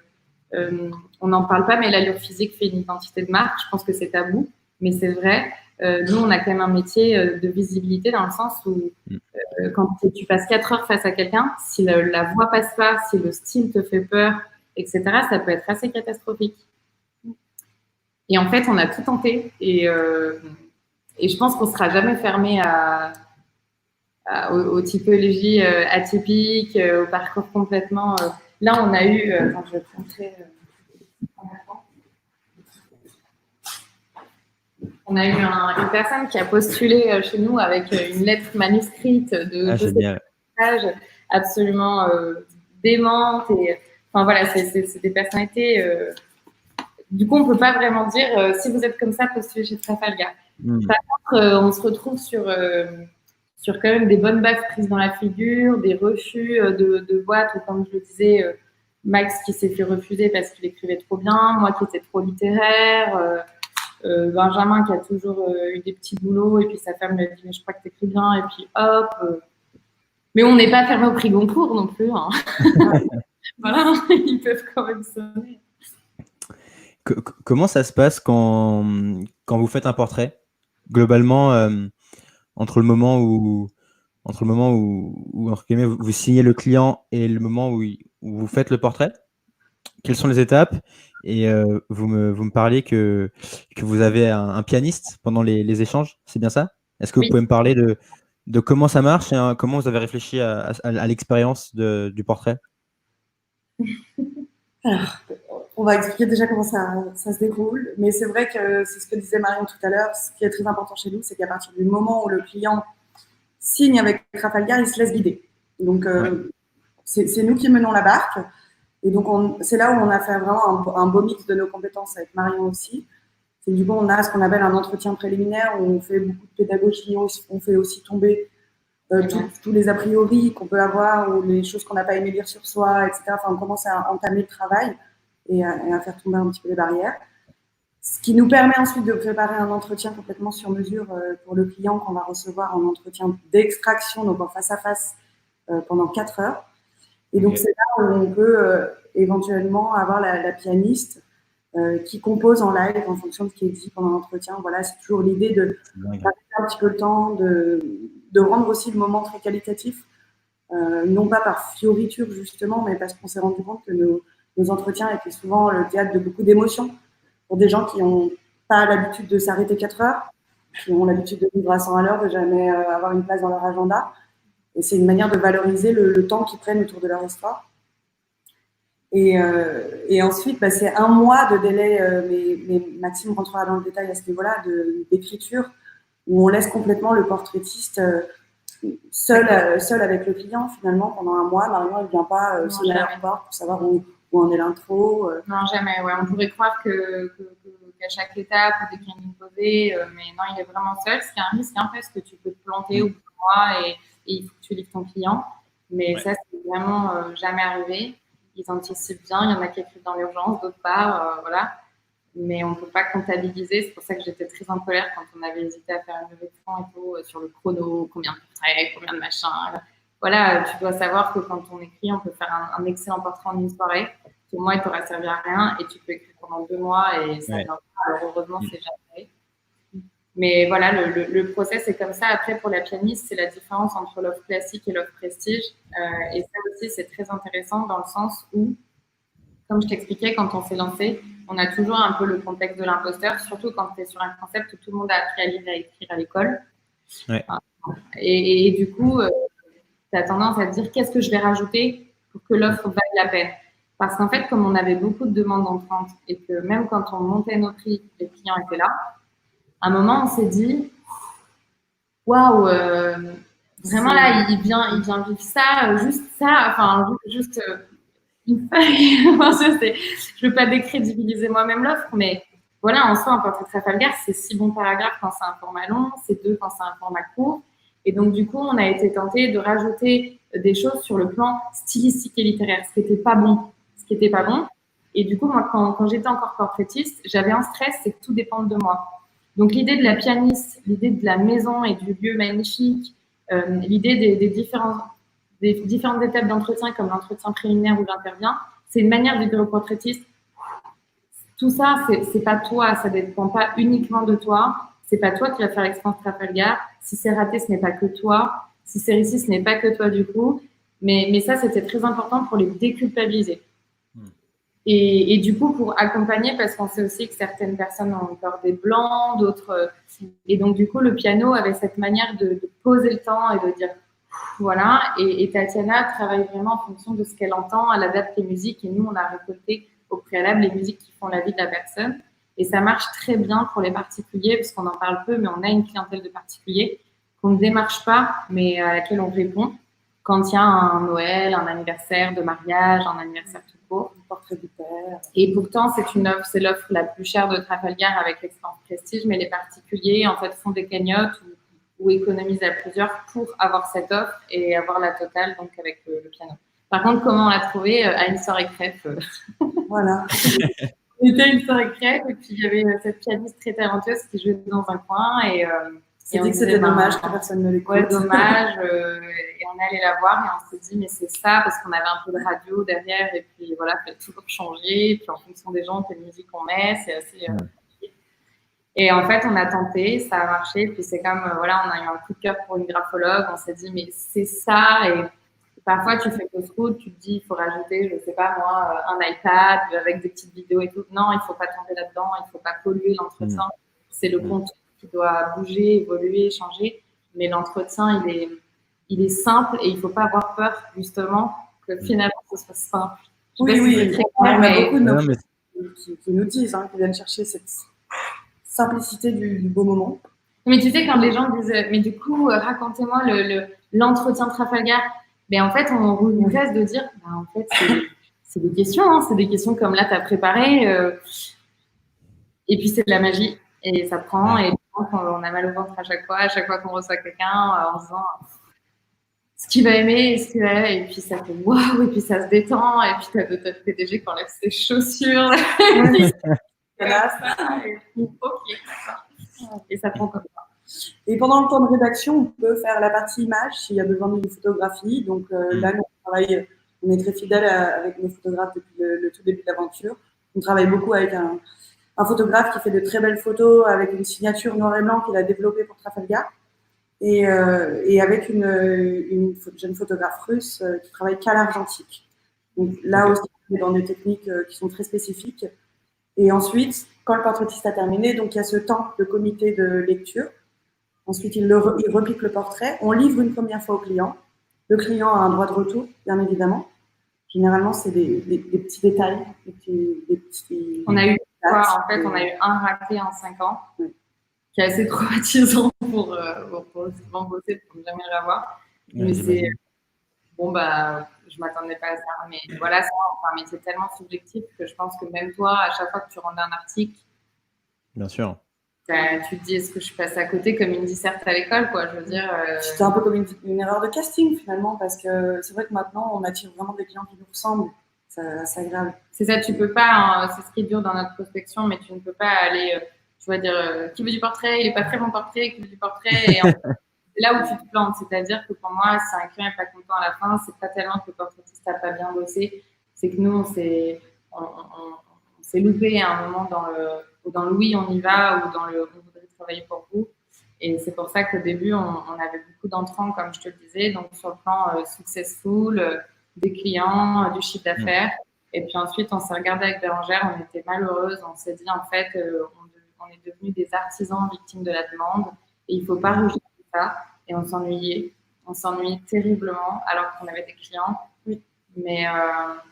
on n'en parle pas, mais l'allure physique fait une identité de marque. Je pense que c'est tabou, mais c'est vrai. Nous, on a quand même un métier de visibilité dans le sens où quand tu passes 4 heures face à quelqu'un, si la voix passe pas, si le style te fait peur, etc., ça peut être assez catastrophique. Et en fait, on a tout tenté et je pense qu'on ne sera jamais fermé aux typologies atypiques, au parcours complètement. Là, on a eu, quand je vais te montrer, on a eu une personne qui a postulé chez nous avec une lettre manuscrite de cette page absolument démente. Et, enfin voilà, c'est des personnalités. Du coup, on ne peut pas vraiment dire si vous êtes comme ça, postulez chez Trafalgar. Par contre, on se retrouve sur quand même des bonnes bases prises dans la figure, des refus de boîtes, ou comme je le disais, Max qui s'est fait refuser parce qu'il écrivait trop bien, moi qui étais trop littéraire. Benjamin qui a toujours eu des petits boulots et puis sa femme lui a dit mais je crois que t'écris bien et puis hop mais on n'est pas fermé au prix Goncourt non plus hein. Voilà, ils peuvent quand même sonner. Comment ça se passe quand vous faites un portrait globalement entre le moment où entre guillemets, vous signez le client et le moment où vous faites le portrait? Quelles sont les étapes? Et vous me parliez que vous avez un pianiste pendant les échanges, c'est bien ça? Est-ce que vous pouvez me parler de comment ça marche et comment vous avez réfléchi à l'expérience du portrait? Alors, on va expliquer déjà comment ça se déroule, mais c'est vrai que c'est ce que disait Marion tout à l'heure. Ce qui est très important chez nous, c'est qu'à partir du moment où le client signe avec Trafalgar, il se laisse guider. Donc, c'est nous qui menons la barque. Et donc, c'est là où on a fait vraiment un beau mix de nos compétences avec Marion aussi. C'est du coup, on a ce qu'on appelle un entretien préliminaire où on fait beaucoup de pédagogie, on fait aussi tomber tous les a priori qu'on peut avoir ou les choses qu'on n'a pas aimé lire sur soi, etc. Enfin, on commence à entamer le travail et à faire tomber un petit peu les barrières. Ce qui nous permet ensuite de préparer un entretien complètement sur mesure pour le client qu'on va recevoir en entretien d'extraction, donc en face à face, pendant 4 heures. Et donc, c'est là où on peut éventuellement avoir la pianiste qui compose en live en fonction de ce qui est dit pendant l'entretien. Voilà, c'est toujours l'idée de passer un petit peu le temps, de rendre aussi le moment très qualitatif, non pas par fioriture justement, mais parce qu'on s'est rendu compte que nos entretiens étaient souvent le théâtre de beaucoup d'émotions pour des gens qui n'ont pas l'habitude de s'arrêter 4 heures, qui ont l'habitude de vivre à 100 à l'heure, de jamais avoir une place dans leur agenda. Et c'est une manière de valoriser le temps qu'ils prennent autour de leur histoire. Et ensuite, bah, c'est 1 mois de délai, mais Maxime rentrera dans le détail à ce niveau-là, d'écriture, où on laisse complètement le portraitiste seul avec le client, finalement, pendant 1 mois. Normalement, il ne vient pas sonner à leur porte pour savoir où en est l'intro. Non, jamais. Ouais. On pourrait croire qu'à chaque étape, dès qu'il y a une ligne posée, mais non, il est vraiment seul, ce qui est un risque, parce que tu peux te planter au bout de mois et il faut que tu livres ton client. Mais ça, c'est vraiment jamais arrivé. Ils anticipent bien. Il y en a qui écrivent dans l'urgence, d'autres pas. Voilà. Mais on ne peut pas comptabiliser. C'est pour ça que j'étais très en colère quand on avait hésité à faire une levée de fonds et tout, sur le chrono, combien de portraits, combien de machins. Voilà, tu dois savoir que quand on écrit, on peut faire un excellent portrait en une soirée. Pour moi, il ne t'aura servi à rien et tu peux écrire pendant 2 mois et ça vient pas. Alors, heureusement, c'est jamais. Mais voilà, le process est comme ça. Après, pour la pianiste, c'est la différence entre l'offre classique et l'offre prestige. Et ça aussi, c'est très intéressant dans le sens où, comme je t'expliquais, quand on s'est lancé, on a toujours un peu le contexte de l'imposteur, surtout quand tu es sur un concept où tout le monde a appris à lire et à écrire à l'école. Ouais. Et du coup, tu as tendance à te dire qu'est-ce que je vais rajouter pour que l'offre vaille la peine. Parce qu'en fait, comme on avait beaucoup de demandes entrantes et que même quand on montait nos prix, les clients étaient là, à un moment, on s'est dit waouh, vraiment là, il vient vivre ça, juste ça, enfin, juste une feuille. Je ne veux pas décrédibiliser moi-même l'offre, mais voilà, en soi, un portrait Trafalgar, c'est 6 bons paragraphes quand c'est un format long, c'est 2 quand c'est un format court. Et donc, du coup, on a été tenté de rajouter des choses sur le plan stylistique et littéraire, ce qui n'était pas bon. Et du coup, moi, quand j'étais encore portraitiste, j'avais un stress, c'est que tout dépend de moi. Donc, l'idée de la pianiste, l'idée de la maison et du lieu magnifique, l'idée des différentes étapes d'entretien, comme l'entretien préliminaire où j'interviens, c'est une manière de dire au portraitiste, tout ça, c'est pas toi, ça dépend pas uniquement de toi, c'est pas toi qui vas faire l'expérience Trafalgar. Si c'est raté, ce n'est pas que toi. Si c'est réussi, ce n'est pas que toi du coup. Mais ça, c'était très important pour les déculpabiliser. Et du coup, pour accompagner, parce qu'on sait aussi que certaines personnes ont peur des blancs, d'autres. Et donc, du coup, le piano avait cette manière de poser le temps et de dire voilà. Et Tatiana travaille vraiment en fonction de ce qu'elle entend, elle adapte les musiques et nous, on a récolté au préalable les musiques qui font la vie de la personne. Et ça marche très bien pour les particuliers, parce qu'on en parle peu, mais on a une clientèle de particuliers qu'on ne démarche pas, mais à laquelle on répond quand il y a un Noël, un anniversaire de mariage, un anniversaire tout court, un portrait du père. Et pourtant, c'est l'offre la plus chère de Trafalgar avec l'expérience prestige, mais les particuliers, en fait, font des cagnottes ou économisent à plusieurs pour avoir cette offre et avoir la totale, donc avec le piano. Par contre, comment on l'a trouvé à une soirée crêpe Voilà. C'était une soirée crêpe et puis il y avait cette pianiste très talentueuse qui jouait dans un coin et on dit que c'était dommage que personne ne l'écoute. Ouais, dommage. Et on est allé la voir et on s'est dit mais c'est ça parce qu'on avait un peu de radio derrière et puis voilà, il faut toujours changer. Et puis en fonction des gens, quelle musique on met, c'est assez. Et en fait, on a tenté, ça a marché. Puis c'est comme voilà, on a eu un coup de cœur pour une graphologue. On s'est dit mais c'est ça et parfois, tu fais fausse route, tu te dis, il faut rajouter, je ne sais pas moi, un iPad avec des petites vidéos et tout. Non, il ne faut pas tomber là-dedans, il ne faut pas polluer l'entretien. C'est le contenu qui doit bouger, évoluer, changer. Mais l'entretien, il est simple et il ne faut pas avoir peur, justement, que finalement, ce soit simple. Oui. On a beaucoup de nos qui nous disent, qui viennent chercher cette simplicité du beau moment. Mais tu sais, quand les gens disent, mais du coup, racontez-moi l'entretien Trafalgar. Mais en fait, on nous reste de dire, en fait, c'est des questions, c'est des questions comme là, tu as préparé. Et puis, c'est de la magie. Et ça prend. Et on a mal au ventre à chaque fois qu'on reçoit quelqu'un en disant ce qu'il va aimer, et puis ça fait waouh, et puis ça se détend. Et puis, tu as d'autres PDG qui enlèvent ses chaussures. Et ça prend comme ça. Et pendant le temps de rédaction, on peut faire la partie image s'il y a besoin d'une photographie. Donc là, on est très fidèle avec nos photographes depuis le tout début de l'aventure. On travaille beaucoup avec un photographe qui fait de très belles photos avec une signature noir et blanc qu'il a développée pour Trafalgar. Et avec une jeune photographe russe qui travaille qu'à l'argentique. Donc là aussi, on est dans des techniques qui sont très spécifiques. Et ensuite, quand le portraitiste a terminé, donc il y a ce temps de comité de lecture. Ensuite, il repique le portrait. On livre une première fois au client. Le client a un droit de retour, bien évidemment. Généralement, c'est des petits détails. On a eu en fait, on a eu un raté en 5 ans, qui est assez traumatisant pour souvent bosser, pour ne jamais l'avoir. Mais c'est bon, je m'attendais pas à ça. Mais voilà, mais c'est tellement subjectif que je pense que même toi, à chaque fois que tu rendais un article, bien sûr, tu te dis, est-ce que je passe à côté comme une disserte à l'école, quoi. Je veux dire. C'était un peu comme une erreur de casting finalement, parce que c'est vrai que maintenant, on attire vraiment des clients qui nous ressemblent. C'est agréable. C'est ça, tu peux pas, c'est ce qui est dur dans notre prospection, mais tu ne peux pas aller, tu vas dire, qui veut du portrait, il n'est pas très bon portrait, qui veut du portrait, et c'est là où tu te plantes. C'est-à-dire que pour moi, si un client n'est pas content à la fin, c'est pas tellement que le portraitiste n'a pas bien bossé, c'est que nous, on s'est loupé à un moment dans le oui, on y va, ou dans le on voudrait travailler pour vous. Et c'est pour ça qu'au début, on avait beaucoup d'entrants, comme je te le disais, donc sur le plan successful, des clients, du chiffre d'affaires. Et puis ensuite, on s'est regardé avec Bérangère, on était malheureuse, on s'est dit en fait, on est devenus des artisans victimes de la demande et il ne faut pas rougir de ça. Et on s'ennuyait terriblement alors qu'on avait des clients. Oui. Mais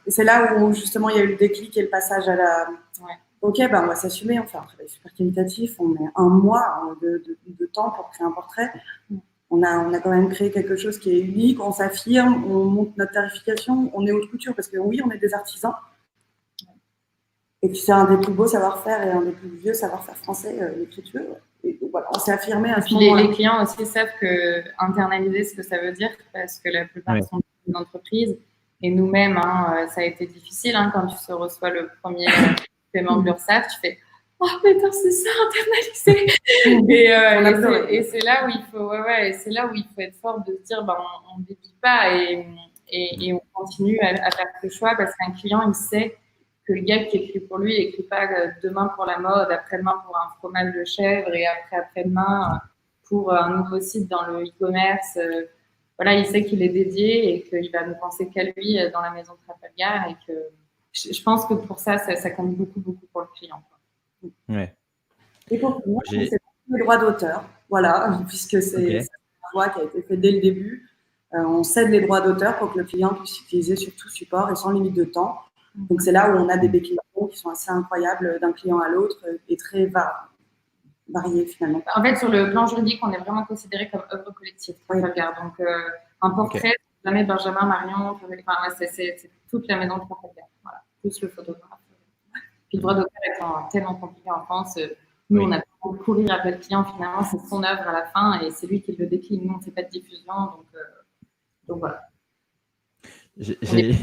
et c'est là où justement il y a eu le déclic et le passage à la. Ouais. Ok, on va s'assumer, on fait un travail super qualitatif, on met un mois de temps pour créer un portrait. On a quand même créé quelque chose qui est unique, on s'affirme, on monte notre tarification, on est haute couture parce que oui, on est des artisans. Et puis c'est un des plus beaux savoir-faire et un des plus vieux savoir-faire français, l'écriture. Et donc, voilà, on s'est affirmé à ce moment-là. Les clients aussi savent que internaliser ce que ça veut dire parce que la plupart sont des entreprises. Et nous-mêmes, ça a été difficile quand tu reçois le premier paiement de l'URSSAF, tu fais « Oh, putain, c'est ça, internaliser !» Et c'est là où il faut, c'est là où il faut être fort de se dire on ne débite pas et on continue à faire ce choix parce qu'un client, il sait que le gars qui écrit pour lui, il n'écrit pas demain pour la mode, après-demain pour un fromage de chèvre et après-demain pour un nouveau site dans le e-commerce. Voilà, il sait qu'il est dédié et qu'il va ne penser qu'à lui dans la maison de Trafalgar et que je pense que pour ça compte beaucoup, beaucoup pour le client. Ouais. Et pour finir, c'est les droits d'auteur, voilà, puisque c'est un choix qui a été fait dès le début. On cède les droits d'auteur pour que le client puisse utiliser sur tout support et sans limite de temps. Donc c'est là où on a des déclinaisons qui sont assez incroyables d'un client à l'autre et très variées finalement. En fait, sur le plan juridique, on est vraiment considéré comme œuvre collective. Trafalgar. Donc un portrait, jamais Benjamin, Marion, c'est toute la maison de Trafalgar. Voilà, plus le photographe. Puis le droit d'auteur étant tellement compliqué en France, nous, on a pas courir après le client, finalement, c'est son œuvre à la fin et c'est lui qui le décline. Nous, on ne fait pas de diffusion, donc voilà. J'ai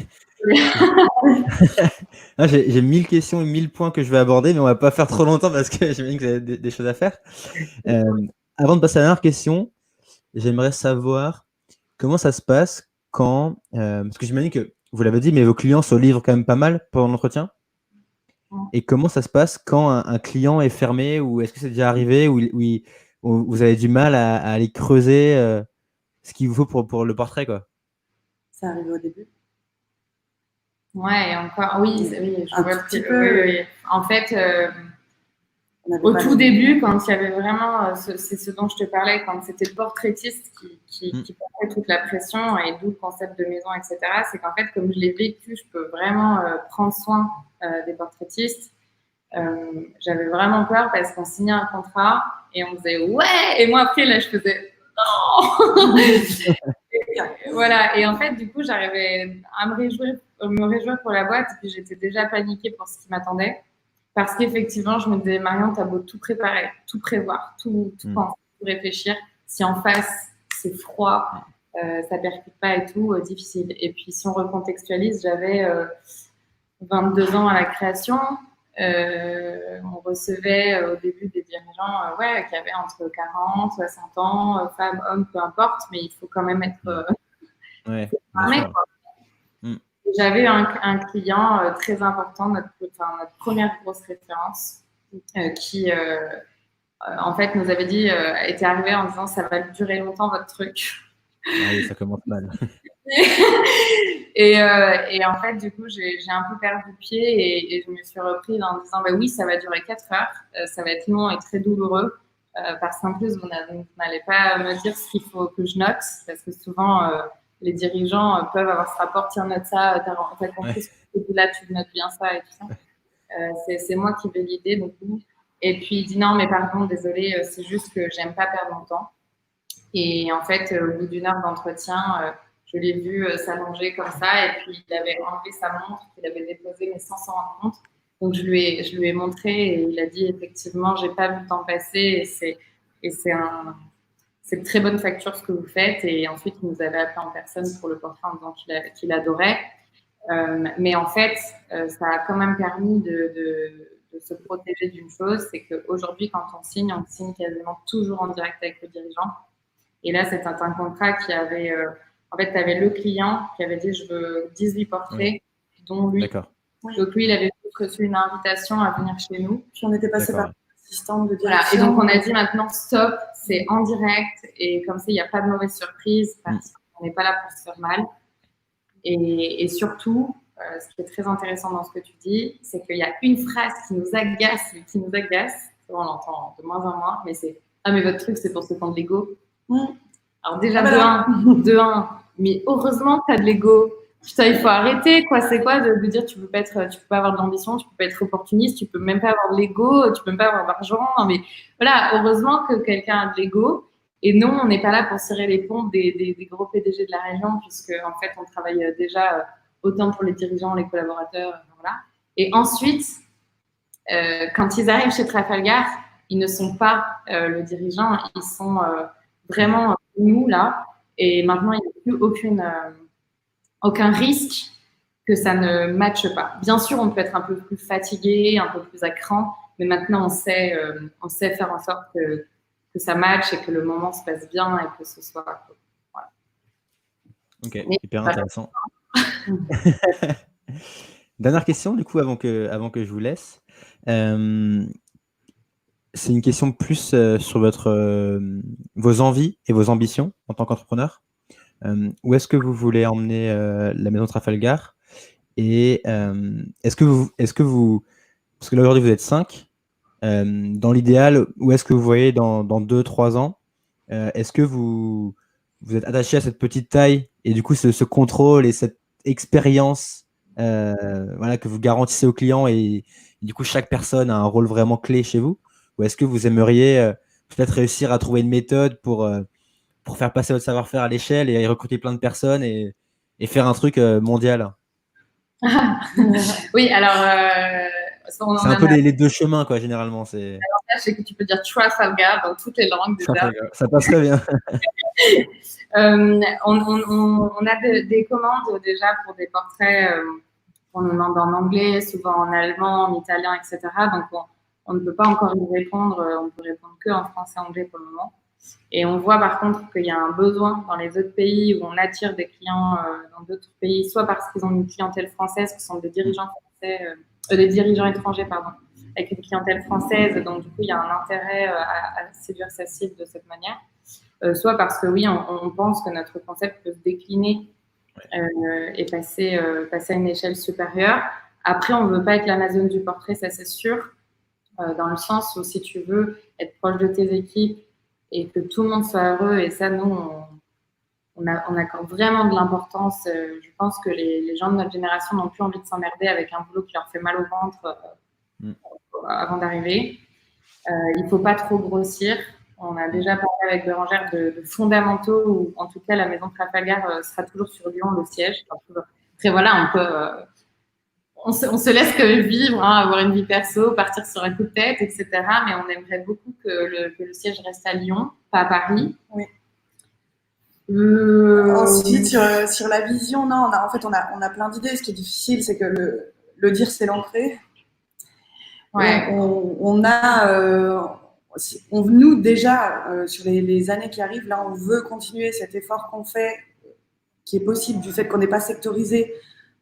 1000 questions et 1000 points que je vais aborder, mais on ne va pas faire trop longtemps parce que j'imagine que vous avez des choses à faire. Avant de passer à la dernière question, j'aimerais savoir comment ça se passe quand… parce que j'imagine que vous l'avez dit, mais vos clients se livrent quand même pas mal pendant l'entretien. Et comment ça se passe quand un client est fermé ou est-ce que c'est déjà arrivé où vous avez du mal à aller creuser ce qu'il vous faut pour le portrait, quoi? Ça arrive au début. Ouais, et encore, oui, je vois un petit peu. Oui. En fait, au tout début, quand il y avait vraiment, c'est ce dont je te parlais, quand c'était le portraitiste qui portait toute la pression et d'où le concept de maison, etc., c'est qu'en fait, comme je l'ai vécu, je peux vraiment prendre soin des portraitistes. J'avais vraiment peur parce qu'on signait un contrat et on faisait ouais, et moi après là je faisais non. Voilà, et en fait du coup j'arrivais à me réjouir pour la boîte et puis j'étais déjà paniquée pour ce qui m'attendait parce qu'effectivement je me disais Marion, t'as beau tout préparer, tout prévoir, tout penser, tout réfléchir, si en face c'est froid, ça percute pas et tout, difficile. Et puis si on recontextualise, j'avais 22 ans à la création. On recevait au début des dirigeants qui avaient entre 40, 60 ans, femmes, hommes, peu importe, mais il faut quand même être formé. J'avais un client très important, notre première grosse référence, qui en fait nous avait dit, était arrivé en disant ça va durer longtemps votre truc. Oui, ça commence mal. Et en fait, du coup, j'ai un peu perdu pied et je me suis reprise en disant oui, ça va durer 4 heures, ça va être long et très douloureux parce qu'en plus, vous n'allez pas me dire ce qu'il faut que je note parce que souvent, les dirigeants peuvent avoir ce rapport, tiens, note ça, t'as compris ce que tu dis là, tu notes bien ça et tout ça. C'est moi qui vais l'idée, donc oui. Et puis il dit non, mais pardon, désolé, c'est juste que j'aime pas perdre mon temps. Et en fait, au bout d'une heure d'entretien, je l'ai vu s'allonger comme ça, et puis il avait enlevé sa montre, il avait déposé, mais sans s'en rendre compte. Donc je lui ai montré, et il a dit effectivement, j'ai pas vu le temps passer, et c'est de très bonne facture ce que vous faites. Et ensuite, il nous avait appelé en personne pour le portrait en disant qu'il adorait. Mais en fait, ça a quand même permis de se protéger d'une chose, c'est qu'aujourd'hui, quand on signe quasiment toujours en direct avec le dirigeant. Et là, c'était un contrat qui avait… en fait, tu avais le client qui avait dit « je veux 18 portraits », dont lui. D'accord. Donc lui, il avait reçu une invitation à venir chez nous. Puis on était passé par l'assistante de direction. Voilà. Et donc, on a dit maintenant, stop, c'est en direct. Et comme ça, il n'y a pas de mauvaise surprise parce qu'on n'est pas là pour se faire mal. Et surtout, ce qui est très intéressant dans ce que tu dis, c'est qu'il y a une phrase qui nous agace. On l'entend de moins en moins, mais c'est « ah, mais votre truc, c'est pour se prendre l'ego ». Alors déjà, de un, mais heureusement que tu as de l'ego. Putain, il faut arrêter, quoi. C'est quoi de dire tu peux pas avoir de l'ambition, tu peux pas être opportuniste, tu peux même pas avoir de l'ego, tu peux même pas avoir d'argent. Non, mais voilà, heureusement que quelqu'un a de l'ego. Et non, on n'est pas là pour serrer les ponts des gros PDG de la région, puisque en fait, on travaille déjà autant pour les dirigeants, les collaborateurs, voilà. Et ensuite, quand ils arrivent chez Trafalgar, ils ne sont pas le dirigeant, ils sont vraiment nous là. Et maintenant, il n'y a plus aucun risque que ça ne matche pas. Bien sûr, on peut être un peu plus fatigué, un peu plus à cran, mais maintenant, on sait faire en sorte que ça matche et que le moment se passe bien et que ce soit… Voilà. Ok, hyper intéressant. Dernière question, du coup, avant que je vous laisse. C'est une question plus sur vos envies et vos ambitions en tant qu'entrepreneur. Où est-ce que vous voulez emmener la maison Trafalgar? Et est-ce que vous, parce que là aujourd'hui vous êtes 5, dans l'idéal, où est-ce que vous voyez dans 2-3 ans? Est-ce que vous êtes attaché à cette petite taille et du coup ce contrôle et cette expérience voilà, que vous garantissez aux clients, et du coup chaque personne a un rôle vraiment clé chez vous? Ou est-ce que vous aimeriez peut-être réussir à trouver une méthode pour faire passer votre savoir-faire à l'échelle et recruter plein de personnes et faire un truc mondial? Oui, alors… c'est un peu les deux chemins, quoi, généralement. L'avantage, c'est que tu peux dire Trafalgar dans toutes les langues déjà. Ça passe très bien. On a des commandes déjà pour des portraits. On en demande en anglais, souvent en allemand, en italien, etc. Donc, on ne peut pas encore y répondre. On peut répondre que en français et anglais pour le moment. Et on voit par contre qu'il y a un besoin dans les autres pays où on attire des clients dans d'autres pays, soit parce qu'ils ont une clientèle française, qui sont des dirigeants français, des dirigeants étrangers, pardon, avec une clientèle française. Donc, du coup, il y a un intérêt à séduire sa cible de cette manière. Soit parce que oui, on pense que notre concept peut se décliner et passer à une échelle supérieure. Après, on ne veut pas être l'Amazon du portrait, ça c'est sûr, dans le sens où si tu veux être proche de tes équipes et que tout le monde soit heureux, et ça, nous, on accorde vraiment de l'importance. Je pense que les gens de notre génération n'ont plus envie de s'emmerder avec un boulot qui leur fait mal au ventre avant d'arriver. Il ne faut pas trop grossir. On a déjà parlé avec Bérangère de fondamentaux, où en tout cas la maison Trafalgar sera toujours sur Lyon, le siège. Après voilà, on se laisse que vivre, avoir une vie perso, partir sur un coup de tête, etc. Mais on aimerait beaucoup que le siège reste à Lyon, pas à Paris. Oui. Ensuite, sur la vision, non, on a plein d'idées. Ce qui est difficile, c'est que le dire, c'est l'ancrer. Ouais. Nous, déjà, sur les années qui arrivent, là, on veut continuer cet effort qu'on fait, qui est possible du fait qu'on n'est pas sectorisé,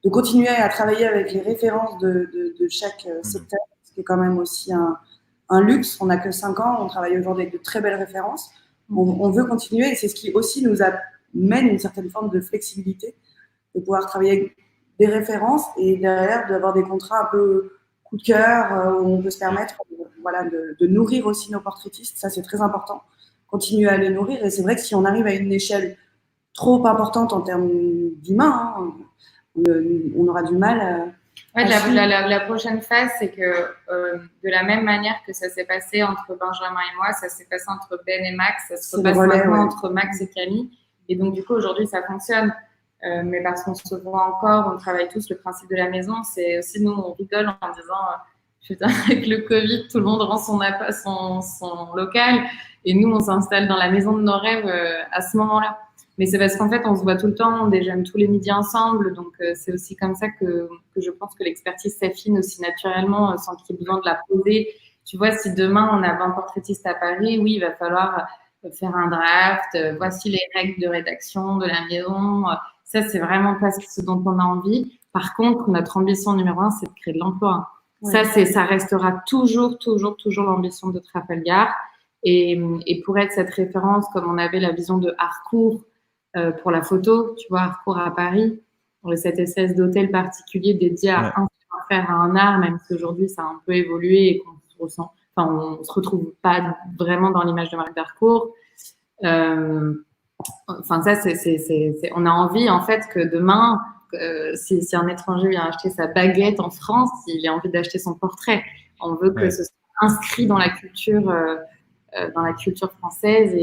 de continuer à travailler avec les références de chaque secteur, ce qui est quand même aussi un luxe. On n'a que 5 ans, on travaille aujourd'hui avec de très belles références. On veut continuer, et c'est ce qui aussi nous amène une certaine forme de flexibilité, de pouvoir travailler avec des références et derrière d'avoir des contrats un peu coup de cœur, où on peut se permettre de nourrir aussi nos portraitistes. Ça, c'est très important. Continuer à les nourrir. Et c'est vrai que si on arrive à une échelle trop importante en termes d'humain, hein. On aura du mal à… Ouais, la prochaine phase, c'est que de la même manière que ça s'est passé entre Benjamin et moi, ça s'est passé entre Ben et Max, ça se repasse maintenant entre Max et Camille. Et donc, du coup, aujourd'hui, ça fonctionne. Mais parce qu'on se voit encore, on travaille tous. Le principe de la maison, c'est aussi, nous, on rigole en disant putain, avec le Covid, tout le monde rend son local. Et nous, on s'installe dans la maison de nos rêves à ce moment-là. Mais c'est parce qu'en fait, on se voit tout le temps, on déjeune tous les midis ensemble. Donc, c'est aussi comme ça que je pense que l'expertise s'affine aussi naturellement sans qu'il y ait besoin de la poser. Tu vois, si demain, on a 20 portraitistes à Paris, oui, il va falloir faire un draft. Voici les règles de rédaction de la maison. Ça, c'est vraiment pas ce dont on a envie. Par contre, notre ambition numéro 1, c'est de créer de l'emploi. Oui. Ça restera toujours l'ambition de Trafalgar. Et pour être cette référence, comme on avait la vision de Harcourt, pour la photo, tu vois, Harcourt à Paris, cette espèce d'hôtel particulier dédié à un savoir-faire, à un art, même si aujourd'hui ça a un peu évolué et qu'on se ressent, enfin, on se retrouve pas vraiment dans l'image de Marc Harcourt. Enfin, ça, on a envie, en fait, que demain, si un étranger vient acheter sa baguette en France, il a envie d'acheter son portrait. On veut que ce soit inscrit dans la culture française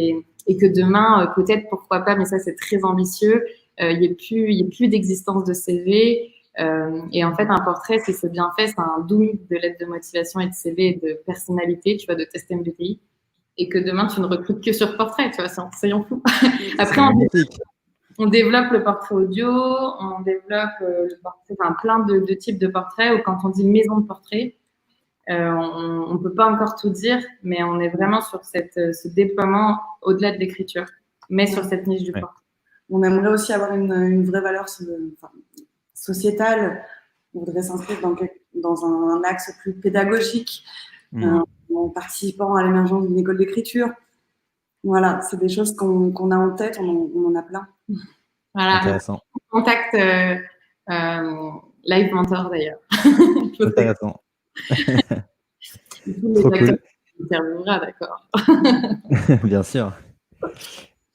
et que demain, peut-être, pourquoi pas, mais ça c'est très ambitieux, il n'y ait plus d'existence de CV. Et en fait, un portrait, si c'est bien fait, c'est un doux mix de lettres de motivation et de CV et de personnalité, tu vois, de test MBTI. Et que demain, tu ne recrutes que sur portrait, tu vois, soyons fous. Après, on développe le portrait audio, on développe le portrait, enfin, plein de types de portraits, ou quand on dit maison de portrait, on ne peut pas encore tout dire, mais on est vraiment sur ce déploiement au-delà de l'écriture, mais sur cette niche du portrait. On aimerait aussi avoir une vraie valeur sociétale. On voudrait s'inscrire dans un axe plus pédagogique, en participant à l'émergence d'une école d'écriture. Voilà, c'est des choses qu'on a en tête, on en a plein. Voilà, intéressant. Contact Live Mentor d'ailleurs. Intéressant. Trop cool. Interviewera, d'accord. Bien sûr.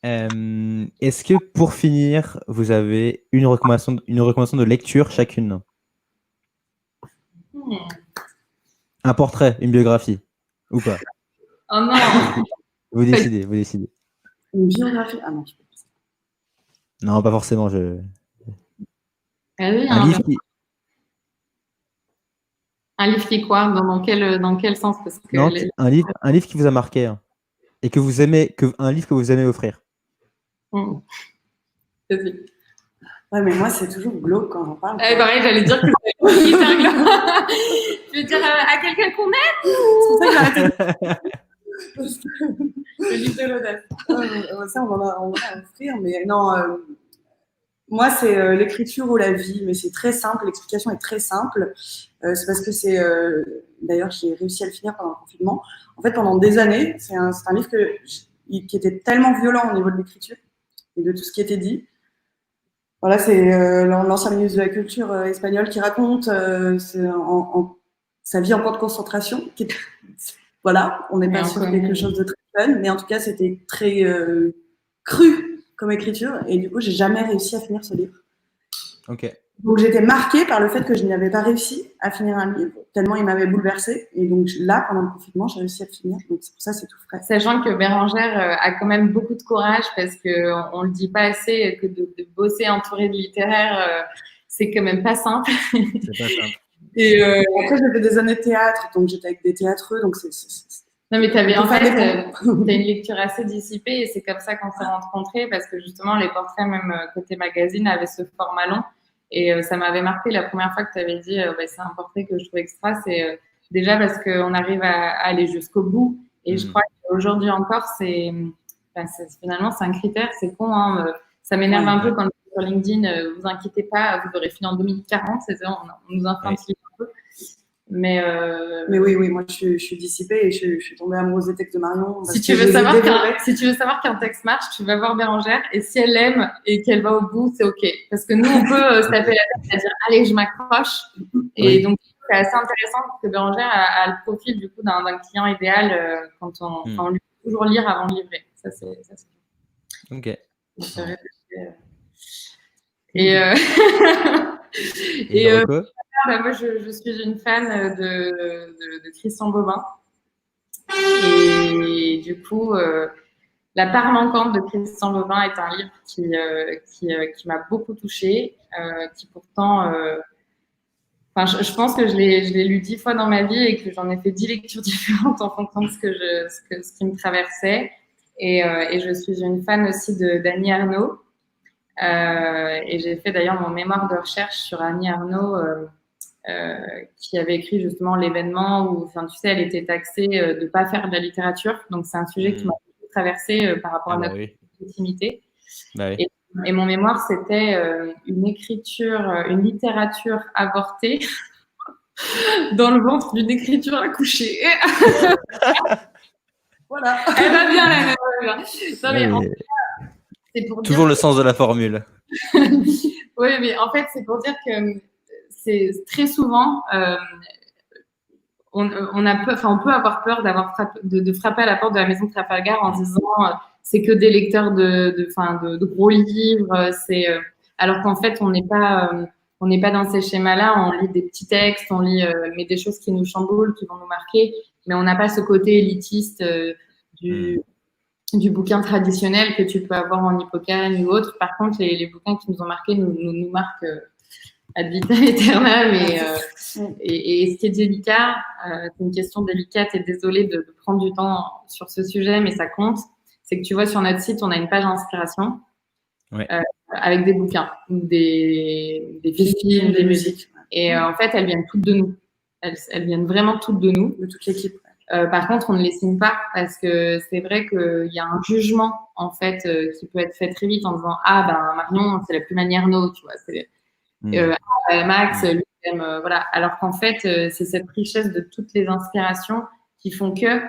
Est-ce que pour finir, vous avez une recommandation de lecture chacune? Un portrait, une biographie, ou pas? Oh non. Vous décidez. Une biographie? Ah non, je peux pas. Non, pas forcément. Ah oui, un livre qui… Un livre qui est quoi? Dans quel sens? Parce que non, un livre qui vous a marqué, hein, et que vous aimez, un livre que vous aimez offrir. Ouais, mais moi, c'est toujours glauque quand j'en parle. Pareil, j'allais dire que c'est hyper glauque. Tu veux dire à quelqu'un qu'on aime? C'est pour ça que j'ai arrêté. Le livre de l'audace. Ça, on va offrir, mais non. Moi, c'est l'écriture ou la vie, mais c'est très simple. L'explication est très simple. C'est parce que d'ailleurs, j'ai réussi à le finir pendant le confinement. En fait, pendant des années, c'est un livre qui était tellement violent au niveau de l'écriture et de tout ce qui était dit. Voilà, c'est l'ancien ministre de la Culture espagnol qui raconte sa vie en camp de concentration. Voilà, on n'est pas sur quelque chose de très fun, mais en tout cas, c'était très cru comme écriture, et du coup, j'ai jamais réussi à finir ce livre. Ok. Donc, j'étais marquée par le fait que je n'avais pas réussi à finir un livre, tellement il m'avait bouleversée. Et donc là, pendant le confinement, j'ai réussi à le finir. Donc, c'est pour ça, c'est tout frais. Sachant que Bérengère a quand même beaucoup de courage, parce qu'on ne le dit pas assez, que de bosser entouré de littéraires, c'est quand même pas simple. C'est pas simple. Et après, j'ai fait des années de théâtre, donc j'étais avec des théâtreux, donc c'est… Non, mais t'as une lecture assez dissipée, et c'est comme ça qu'on s'est rencontrés, parce que justement, les portraits, même côté magazine, avaient ce format long. Et ça m'avait marqué la première fois que tu avais dit c'est un portrait que je trouve extra. C'est déjà parce qu'on arrive à aller jusqu'au bout. Et je crois qu'aujourd'hui encore, finalement, c'est un critère. C'est con, hein, ça m'énerve un peu quand sur LinkedIn, vous inquiétez pas, vous aurez fini en 2040. On nous infantile un peu. Mais oui, moi je suis dissipée et je suis tombée amoureuse des textes de Marion. Si tu veux savoir qu'un texte marche, tu vas voir Bérengère, et si elle aime et qu'elle va au bout, c'est ok. Parce que nous, on peut se taper la tête et dire allez, je m'accroche. Et donc, c'est assez intéressant parce que Bérengère a le profil du coup d'un client idéal quand on lui fait toujours lire avant de livrer. Ça, c'est ok. Et, Et Rocco moi, je suis une fan de Christian Bobin. Et du coup, La part manquante de Christian Bobin est un livre qui m'a beaucoup touchée, qui pourtant, je pense que je l'ai lu 10 fois dans ma vie et que j'en ai fait 10 lectures différentes en fonction de ce qui me traversait. Et je suis une fan aussi d'Annie Ernaux. Et j'ai fait d'ailleurs mon mémoire de recherche sur Annie Ernaux, qui avait écrit justement l'événement où, tu sais, elle était taxée de ne pas faire de la littérature. Donc, c'est un sujet qui m'a beaucoup traversé par rapport à notre légitimité. Bah oui. Et mon mémoire, c'était une littérature avortée dans le ventre d'une écriture accouchée. Voilà. Elle va bien, la mémoire. Non, mais en fait, c'est pour dire toujours le sens de la formule. Oui, mais en fait, c'est pour dire que c'est très souvent, on peut avoir peur de frapper à la porte de la maison de Trafalgar en disant c'est que des lecteurs de gros livres, alors qu'en fait on n'est pas dans ces schémas-là. On lit des petits textes, on lit mais des choses qui nous chamboulent, qui vont nous marquer, mais on n'a pas ce côté élitiste du bouquin traditionnel que tu peux avoir en Hippocane ou autre. Par contre, les bouquins qui nous ont marqués nous marquent ad vitam aeternam. Et ce qui est délicat, c'est une question délicate et désolée de prendre du temps sur ce sujet, mais ça compte. C'est que tu vois, sur notre site, on a une page inspiration avec des bouquins, des films, des musiques. Et en fait, elles viennent toutes de nous. Elles viennent vraiment toutes de nous, de toute l'équipe. Par contre, on ne les signe pas parce que c'est vrai qu'il y a un jugement en fait qui peut être fait très vite en disant Marion, c'est la plus manière no, tu vois. Max, lui, voilà. Alors qu'en fait, c'est cette richesse de toutes les inspirations qui font que.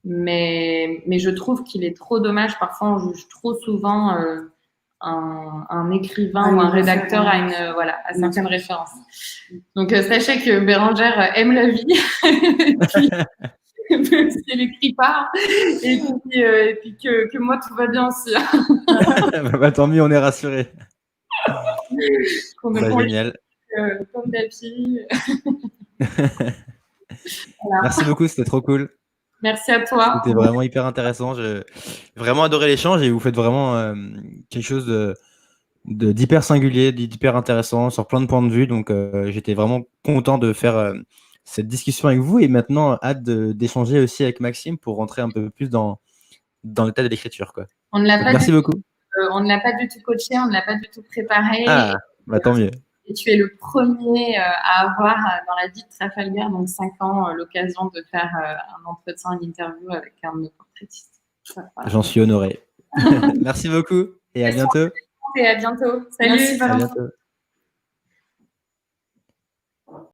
Mais je trouve qu'il est trop dommage. Parfois, on juge trop souvent un écrivain ou un rédacteur à certaines références. Donc, sachez que Bérangère aime la vie, même si elle n'écrit pas, et puis que moi, tout va bien aussi. Tant mieux, on est rassurés. Génial. Comme d'appui. Voilà. Merci beaucoup, c'était trop cool. Merci à toi. C'était vraiment hyper intéressant. J'ai vraiment adoré l'échange et vous faites vraiment quelque chose d'hyper singulier, d'hyper intéressant sur plein de points de vue. Donc, j'étais vraiment content de faire cette discussion avec vous et maintenant, hâte d'échanger aussi avec Maxime pour rentrer un peu plus dans l'état de l'écriture, quoi. Merci beaucoup. On ne l'a pas du tout coaché, on ne l'a pas du tout préparé. Ah, tant mieux. Et tu es le premier à avoir dans la vie de Trafalgar, donc 5 ans, l'occasion de faire un entretien, une interview avec un de nos portraitistes. Voilà. J'en suis honoré. Merci beaucoup et à bientôt. Et à bientôt. Salut. Merci, à bientôt.